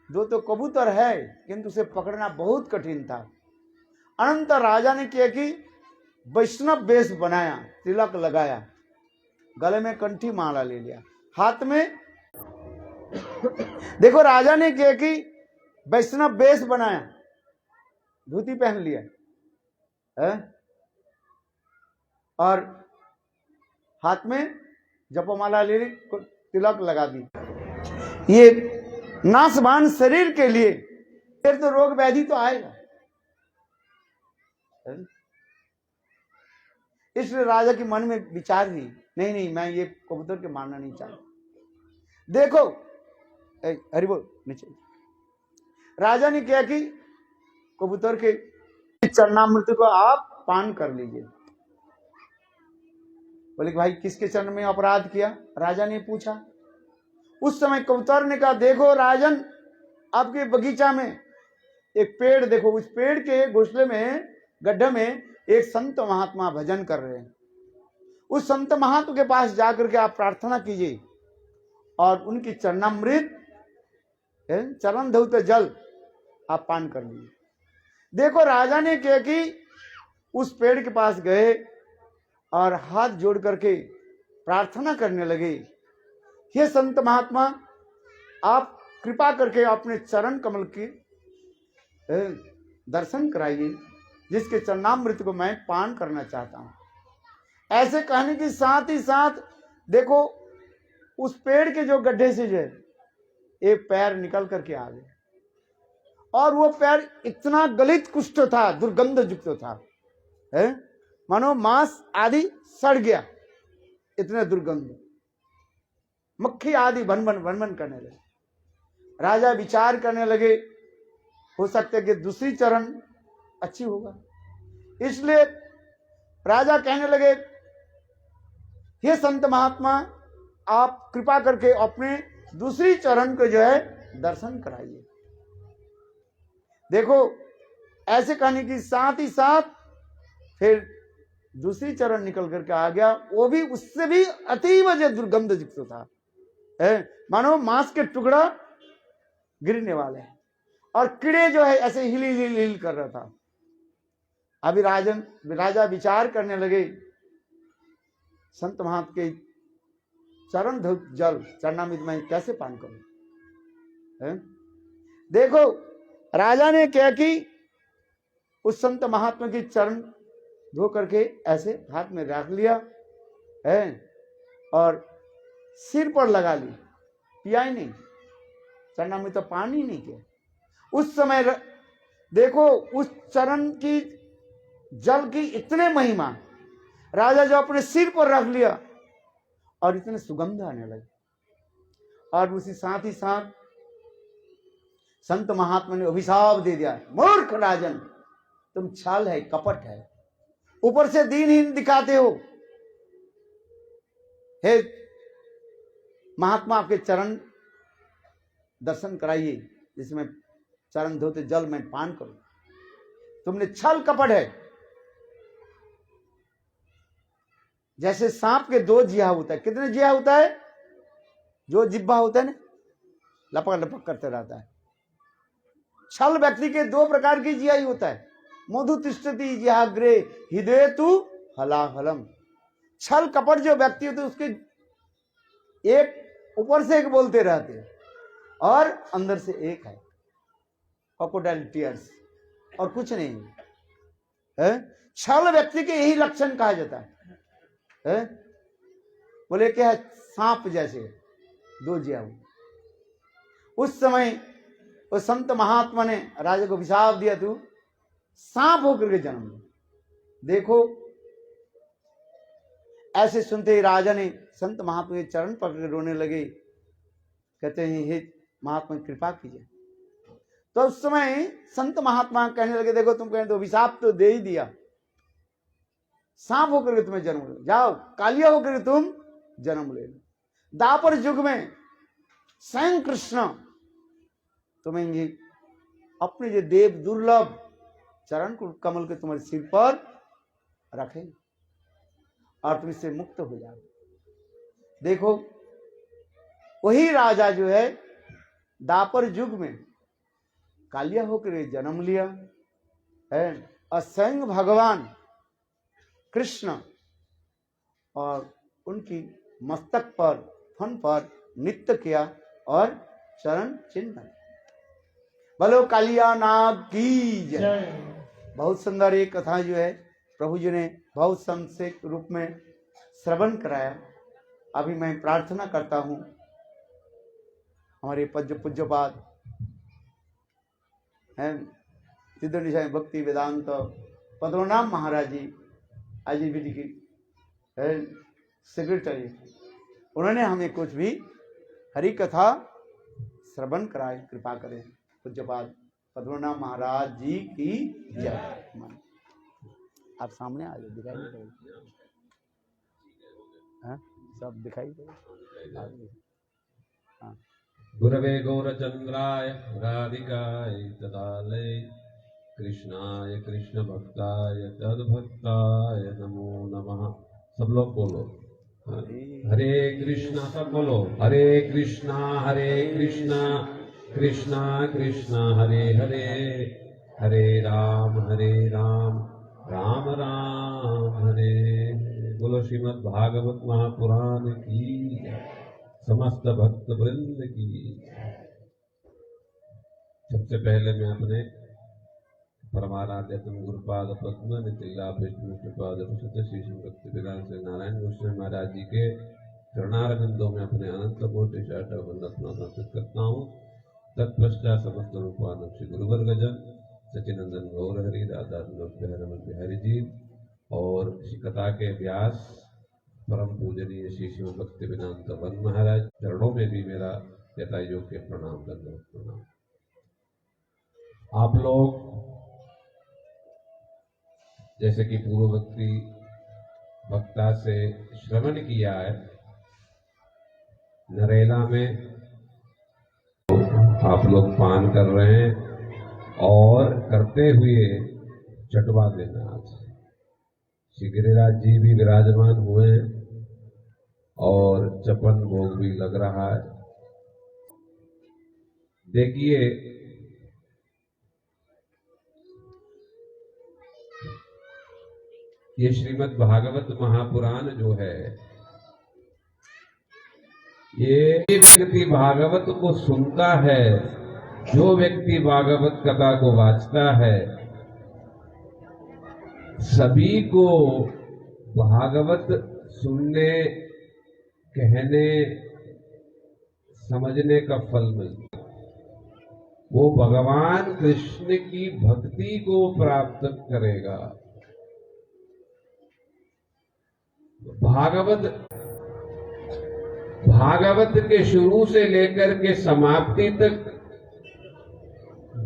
2 तो कबूतर है किंतु उसे पकड़ना बहुत कठिन था। अनंतर राजा ने किया कि वैष्णव वेश बनाया, तिलक लगाया, गले में कंठी माला ले लिया, हाथ में देखो राजा ने किया कि वैष्णव वेश बनाया, धोती पहन लिया है? और हाथ में जपमाला ले ली, तिलक लगा दी। ये नासवान शरीर के लिए फिर तो रोग व्याधि तो आएगा, इसलिए राजा के मन में विचार हुई, नहीं नहीं, मैं ये कबूतर के मारना नहीं चाहता। देखो हरि बोल नीचे। राजा ने क्या कि कबूतर के चरणामृत को आप पान कर लीजिए। बोले कि भाई किसके चरण में अपराध किया? राजा ने पूछा। उस समय कबूतर ने कहा, देखो राजन, आपके बगीचा में एक पेड़ देखो, उस पेड़ के घोंसले में, गड्ढे में एक संत महात्मा भजन कर रहे हैं। उस संत महात्मा के पास जाकर के आप प्रार्थना कीजिए और उनकी चरणामृत, चरण धौत जल आप पान कर लीजिए। देखो राजा ने क्या कि उस पेड़ के पास गए और हाथ जोड़ करके प्रार्थना करने लगे, हे संत महात्मा, आप कृपा करके अपने चरण कमल के दर्शन कराइए, जिसके चरणामृत को मैं पान करना चाहता हूं। ऐसे कहने के साथ ही साथ देखो उस पेड़ के जो गड्ढे से जो एक पैर निकल करके आ गए, और वो पैर इतना गलित कुष्ठ था, दुर्गंध युक्त था, मानो मांस आदि सड़ गया, इतने दुर्गंध, मक्खी आदि भन भन करने लगे। राजा विचार करने लगे, हो सकता है कि दूसरी चरण अच्छी होगा, इसलिए राजा कहने लगे, हे संत महात्मा, आप कृपा करके अपने दूसरी चरण को जो है दर्शन कराइए। देखो ऐसे कहने की साथ ही साथ फिर दूसरी चरण निकल करके आ गया, वो भी उससे भी अतीव दुर्गंध युक्त था, मानो मांस के टुकड़ा गिरने वाले हैं, और कीड़े जो है ऐसे हिल हिल हिल कर रहा था। अभी राजा विचार करने लगे, संत महात्मा के चरण धौत जल चरणामृत मैं कैसे पान करूं? देखो राजा ने क्या कि उस संत महात्मा की चरण धो करके ऐसे हाथ में रख लिया है और सिर पर लगा ली, पिया ही नहीं, चरणामृत तो पानी नहीं किया। उस समय देखो उस चरण की जल की इतने महिमा, राजा जो अपने सिर पर रख लिया और इतने सुगंध आने लगे, और उसी साथ ही साथ संत महात्मा ने अभिशाप दे दिया, मूर्ख राजन, तुम छल है, कपट है, ऊपर से दीनहीन दिखाते हो। हे महात्मा, आपके चरण दर्शन कराइए, जिसमें चरण धोते जल में पान करो। तुमने छल कपट है। जैसे सांप के 2 जिया होता है, कितने जिया होता है? जो जिब्बा होता है ना, लपक लपक करते रहता है। छल व्यक्ति के 2 प्रकार की जिया ही होता है, मधु तिष्ठति जिहाग्रे हृदय तु हलाहलम। छल कपट जो व्यक्ति होते उसके एक ऊपर से एक बोलते रहते हैं और अंदर से एक है, क्रोकोडाइल टीयर्स, और कुछ नहीं है। छल व्यक्ति के यही लक्षण कहा जाता है। बोले क्या है? सांप जैसे 2 जिया। उस समय उस संत महात्मा ने राजा को अभिशाप दिया, तू सांप होकर के जन्म ले। देखो ऐसे सुनते ही राजा ने संत महात्मा के चरण पकड़ के रोने लगे, कहते हैं हे महात्मा कृपा कीजिए। तो उस समय संत महात्मा कहने लगे, देखो तुम कहने तो अभिशाप तो दे ही दिया, सांप होकर के तुम्हें जन्म ले, जाओ कालिया होकर के तुम जन्म ले लो। दापर युग में स्वयं कृष्ण तुम्हें ये अपने जो देव दुर्लभ चरण को कमल के तुम्हारे सिर पर रखें और तुम इससे मुक्त हो जाओ। देखो वही राजा जो है दापर युग में कालिया होकर जन्म लिया है और स्वयं भगवान कृष्ण और उनकी मस्तक पर फन पर नृत्य किया और चरण चिन्ह। बोलो कालिया नाग की जय। बहुत सुंदर एक कथा जो है प्रभु जी ने बहुत संक्षेप रूप में श्रवण कराया। अभी मैं प्रार्थना करता हूं हमारे पूज्यपाद हैं सिद्ध निशाय भक्ति वेदांत पद्मनाभ महाराज जी आजीविदी की सेक्रेटरी, उन्होंने हमें कुछ भी हरि कथा श्रवण कराए। कृपा करें पूज्यपाद पद्मनाभ महाराज जी की जय। आप सामने आ जाओ, दिखाई नहीं पड़ेगा, सब दिखाई पड़ेगा। हाँ।
गुरवे गौरचंद्राय राधिकाय तदालय कृष्णाय कृष्ण भक्ताय तद्भक्ताय नमो नमः। सब लोग बोलो हरे कृष्णा, सब बोलो हरे कृष्णा कृष्णा कृष्णा हरे हरे, हरे राम राम राम हरे। बोलो श्रीमद् भागवत महापुराण की, समस्त भक्त वृंद की। सबसे पहले मैं अपने परमाराध्यतम गुरुपाद पद्म नितिलाभ विष्णुपाद श्री भक्ति विधान से नारायण गोस्वामी महाराज जी के चरणारविंदों में अपने अनंत कोटि वंदना समर्पित करता हूँ। तत्पश्चात समस्त रूपानंद श्री गुरुवर गजन सचिनंदन गौर हरि राधा रमन बिहारी जी और श्री कथा के व्यास परम पूजनीय श्री शिव भक्ति वेदांत वन महाराज चरणों में भी मेरा यथायोग के प्रणाम प्रणाम। आप लोग जैसे कि पूर्ववर्ती वक्ता से श्रवण किया है, नरेला में आप लोग पान कर रहे हैं और करते हुए चटवा देना। आज श्री गिरिराज जी भी विराजमान हुए हैं और चपन भोग भी लग रहा है। देखिए ये श्रीमद् भागवत महापुराण जो है, ये व्यक्ति भागवत को सुनता है, जो व्यक्ति भागवत कथा को वाचता है, सभी को भागवत सुनने, कहने, समझने का फल मिलता है। वो भगवान कृष्ण की भक्ति को प्राप्त करेगा। भागवत के शुरू से लेकर के समाप्ति तक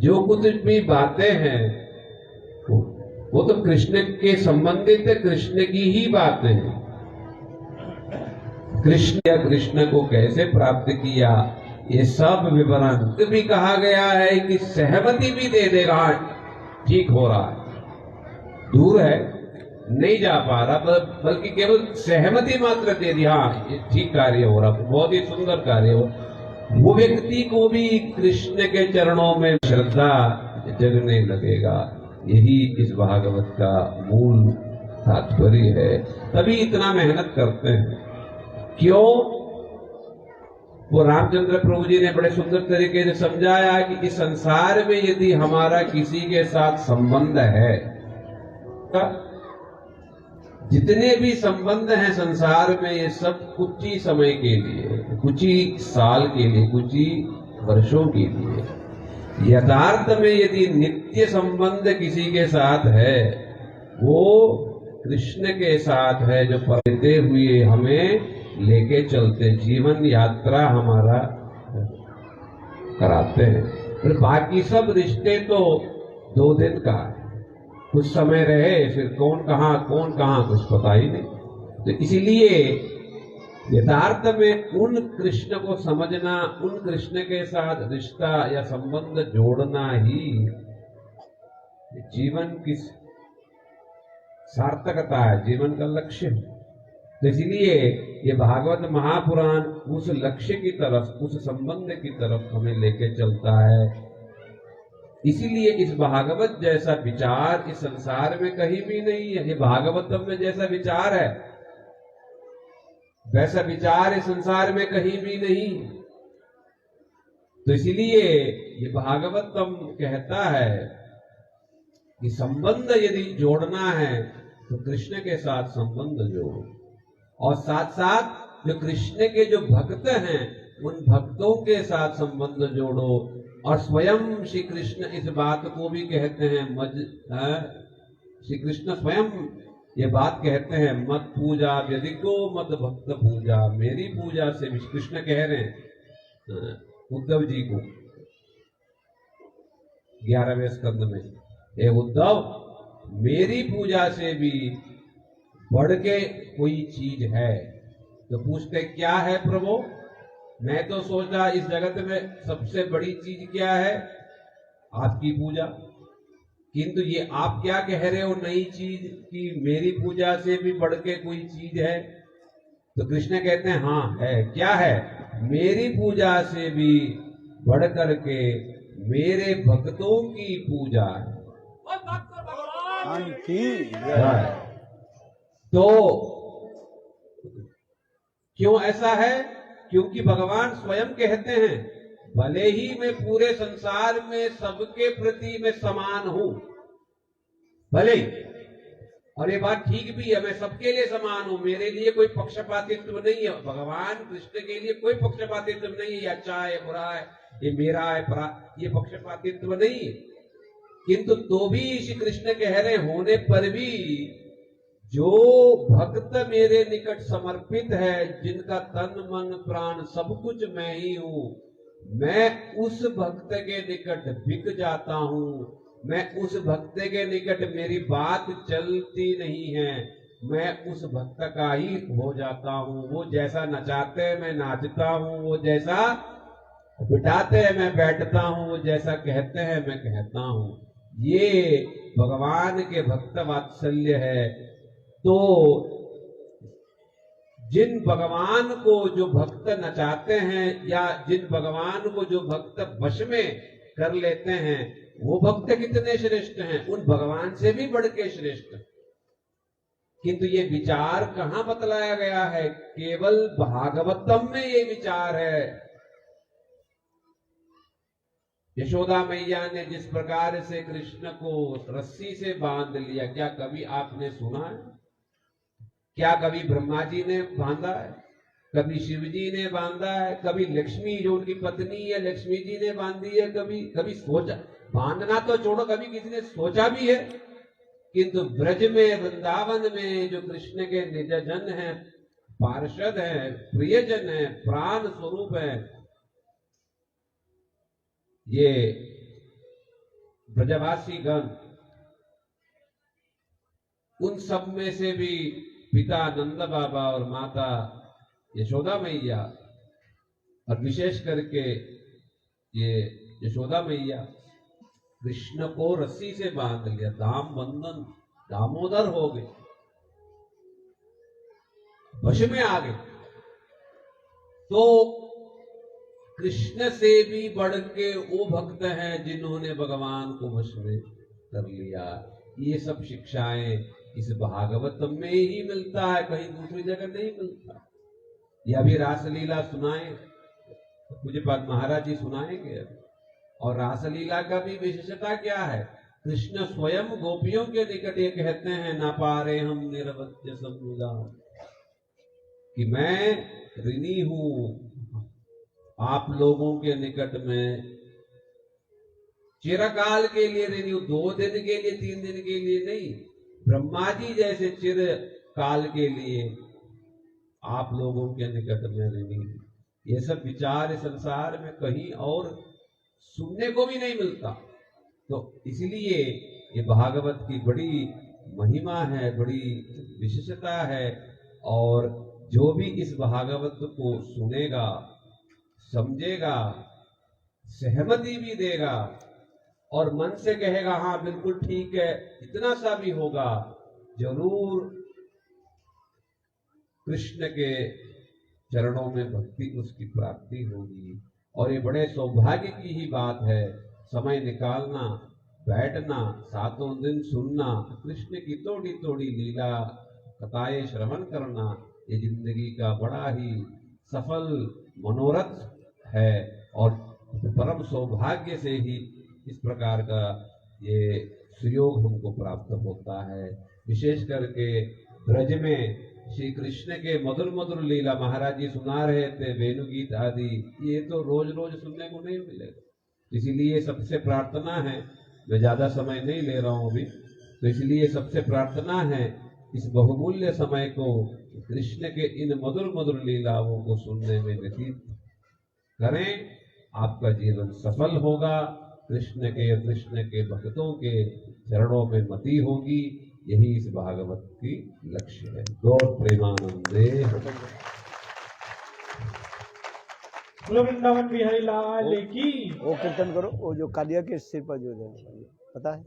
जो कुछ भी बातें हैं वो तो कृष्ण के संबंधित है, कृष्ण की ही बातें हैं। कृष्ण को कैसे प्राप्त किया, ये सब विवरण भी कहा गया है कि सहमति भी दे दे रहा है, ठीक हो रहा है, दूर है, नहीं जा पा रहा, बल्कि केवल सहमति मात्र दे दी, हाँ ये ठीक कार्य हो रहा, बहुत ही सुंदर कार्य हो। वो व्यक्ति को भी कृष्ण के चरणों में श्रद्धा जगने लगेगा। यही इस भागवत का मूल तात्पर्य है। तभी इतना मेहनत करते हैं। क्यों? वो रामचंद्र प्रभु जी ने बड़े सुंदर तरीके से समझाया कि इस संसार में यदि हमारा किसी के साथ संबंध है, जितने भी संबंध हैं संसार में, ये सब कुछ ही समय के लिए, कुछ ही साल के लिए, कुछ ही वर्षों के लिए। यथार्थ में यदि नित्य संबंध किसी के साथ है, वो कृष्ण के साथ है, जो पढ़ते हुए हमें लेके चलते, जीवन यात्रा हमारा कराते हैं। फिर बाकी सब रिश्ते तो 2 दिन का है, कुछ समय रहे फिर कौन कहाँ कुछ पता ही नहीं। तो इसीलिए यथार्थ में उन कृष्ण को समझना, उन कृष्ण के साथ रिश्ता या संबंध जोड़ना ही जीवन की सार्थकता है, जीवन का लक्ष्य है। तो इसलिए ये भागवत महापुराण उस लक्ष्य की तरफ, उस संबंध की तरफ हमें लेके चलता है। इसीलिए इस भागवत जैसा विचार इस संसार में कहीं भी नहीं है। ये भागवतम में जैसा विचार है वैसा विचार इस संसार में कहीं भी नहीं। तो इसीलिए ये भागवतम कहता है कि संबंध यदि जोड़ना है तो कृष्ण के साथ संबंध जोड़ो, और साथ साथ जो कृष्ण के जो भक्त हैं उन भक्तों के साथ संबंध जोड़ो। और स्वयं श्री कृष्ण इस बात को भी कहते हैं, श्री कृष्ण स्वयं ये बात कहते हैं, मत पूजा व्यधिको मत भक्त पूजा। मेरी पूजा से भी कृष्ण कह रहे हैं उद्धव जी को 11वें स्कंद में, हे उद्धव, मेरी पूजा से भी बढ़ के कोई चीज है। तो पूछते क्या है प्रभु? मैं तो सोचा इस जगत में सबसे बड़ी चीज क्या है? आपकी पूजा। किंतु ये आप क्या कह रहे हो नई चीज कि मेरी पूजा से भी बढ़ के कोई चीज है? तो कृष्ण कहते हैं हाँ है। क्या है? मेरी पूजा से भी बढ़ कर के मेरे भक्तों की पूजा है। तो क्यों ऐसा है? क्योंकि भगवान स्वयं कहते हैं, भले ही मैं पूरे संसार में सबके प्रति मैं समान हूं, भले, और ये बात ठीक भी है, मैं सबके लिए समान हूं, मेरे लिए कोई पक्षपातित्व नहीं है। भगवान कृष्ण के लिए कोई पक्षपातित्व नहीं है, ये अच्छा है, बुरा है, ये मेरा है, ये पक्षपातित्व नहीं है। किंतु तो भी श्री कृष्ण कह रहे होने पर भी जो भक्त मेरे निकट समर्पित है, जिनका तन मन प्राण सब कुछ मैं ही हूं, मैं उस भक्त के निकट बिक जाता हूं। मैं उस भक्त के निकट मेरी बात चलती नहीं है, मैं उस भक्त का ही हो जाता हूं। वो जैसा नचाते हैं मैं नाचता हूं, वो जैसा बिठाते हैं मैं बैठता हूं, वो जैसा कहते हैं मैं कहता हूं। ये भगवान के भक्त वात्सल्य है। तो जिन भगवान को जो भक्त नचाते हैं या जिन भगवान को जो भक्त वश में कर लेते हैं, वो भक्त कितने श्रेष्ठ हैं, उन भगवान से भी बढ़ के श्रेष्ठ। किंतु ये विचार कहां बतलाया गया है? केवल भागवतम में ये विचार है। यशोदा मैया ने जिस प्रकार से कृष्ण को रस्सी से बांध लिया, क्या कभी आपने सुना है? क्या कभी ब्रह्मा जी ने बांधा है? कभी शिव जी ने बांधा है? कभी लक्ष्मी जो उनकी पत्नी है लक्ष्मी जी ने बांधी है? कभी सोचा? बांधना तो छोड़ो, कभी किसी ने सोचा भी है? किंतु ब्रज में, वृंदावन में जो कृष्ण के निज जन है, पार्षद है, प्रियजन है, प्राण स्वरूप है, ये ब्रजवासी गण, उन सब में से भी पिता नंद बाबा और माता यशोदा मैया, और विशेष करके ये यशोदा मैया कृष्ण को रस्सी से बांध लिया, दाम बंधन, दामोदर हो गए, वश में आ गए। तो कृष्ण से भी बढ़ के वो भक्त हैं जिन्होंने भगवान को वश में कर लिया। ये सब शिक्षाएं इस भागवतम में ही मिलता है, कहीं दूसरी जगह नहीं मिलता। यह भी रासलीला सुनाए, पूज्यपाद महाराज जी सुनाएंगे। और रासलीला का भी विशेषता क्या है? कृष्ण स्वयं गोपियों के निकट ये कहते हैं, ना पारे हम निरवध्य समुदा, कि मैं ऋणी हूं आप लोगों के निकट में चिरकाल के लिए नहीं, 2 दिन के लिए 3 दिन के लिए नहीं, ब्रह्मा जी जैसे चिर काल के लिए आप लोगों के निकट में रहनी। ये सब विचार इस संसार में कहीं और सुनने को भी नहीं मिलता। तो इसलिए ये भागवत की बड़ी महिमा है, बड़ी विशेषता है। और जो भी इस भागवत को सुनेगा, समझेगा, सहमति भी देगा और मन से कहेगा हाँ बिल्कुल ठीक है, इतना सा भी होगा, जरूर कृष्ण के चरणों में भक्ति उसकी प्राप्ति होगी। और ये बड़े सौभाग्य की ही बात है, समय निकालना, बैठना, 7 दिन सुनना, कृष्ण की थोड़ी थोड़ी लीला कथाएं श्रवण करना, ये जिंदगी का बड़ा ही सफल मनोरथ है। और परम सौभाग्य से ही इस प्रकार का ये सुयोग हमको प्राप्त होता है। विशेष करके ब्रज में श्री कृष्ण के मधुर मधुर लीला महाराज जी सुना रहे थे, वेणुगीत आदि, ये तो रोज रोज सुनने को नहीं मिलेगा। इसीलिए सबसे प्रार्थना है, मैं ज्यादा समय नहीं ले रहा हूं अभी, तो इसलिए सबसे प्रार्थना है इस बहुमूल्य समय को कृष्ण के इन मधुर मधुर लीलाओं को सुनने में व्यतीत करें। आपका जीवन सफल होगा, कृष्ण के भक्तों के चरणों में मति होगी। यही इस भागवत की लक्ष्य है। गौर प्रेमानंदे।
बोलो वृंदावन बिहारी लाल की।
वो कीर्तन करो, वो जो कालिया के सिर पर जो है पता है।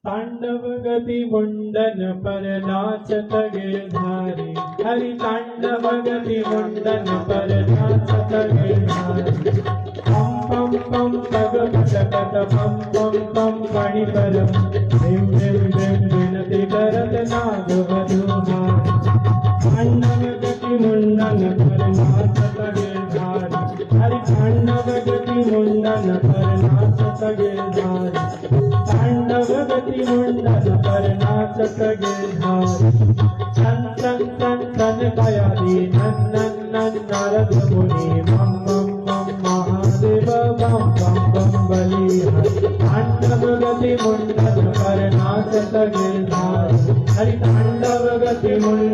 तांडव गति मुंडन पर नाचत गिरधारी, हरि तांडव गति मुंडन पर नाचत गिरधारी। पम पम पम पग पटकत पम पम पम मणि परम, भीम भीम भीम विनति करत नाग वधूहारी। तांडव गति मुंडन पर नाचत गिरधारी, हरि तांडव गति मुंडन पर नाचत गिरधारी। तांडव गति मुंडन पर नाचत गिरधारी। सन सन सन सन दयाली नंदन नंदन नारद मुनि, मम मम मम महादेव बम बम बम बलिहारी। तांडव गति मुंडन पर नाचत गिरधारी, हरि तांडव गति मुंडन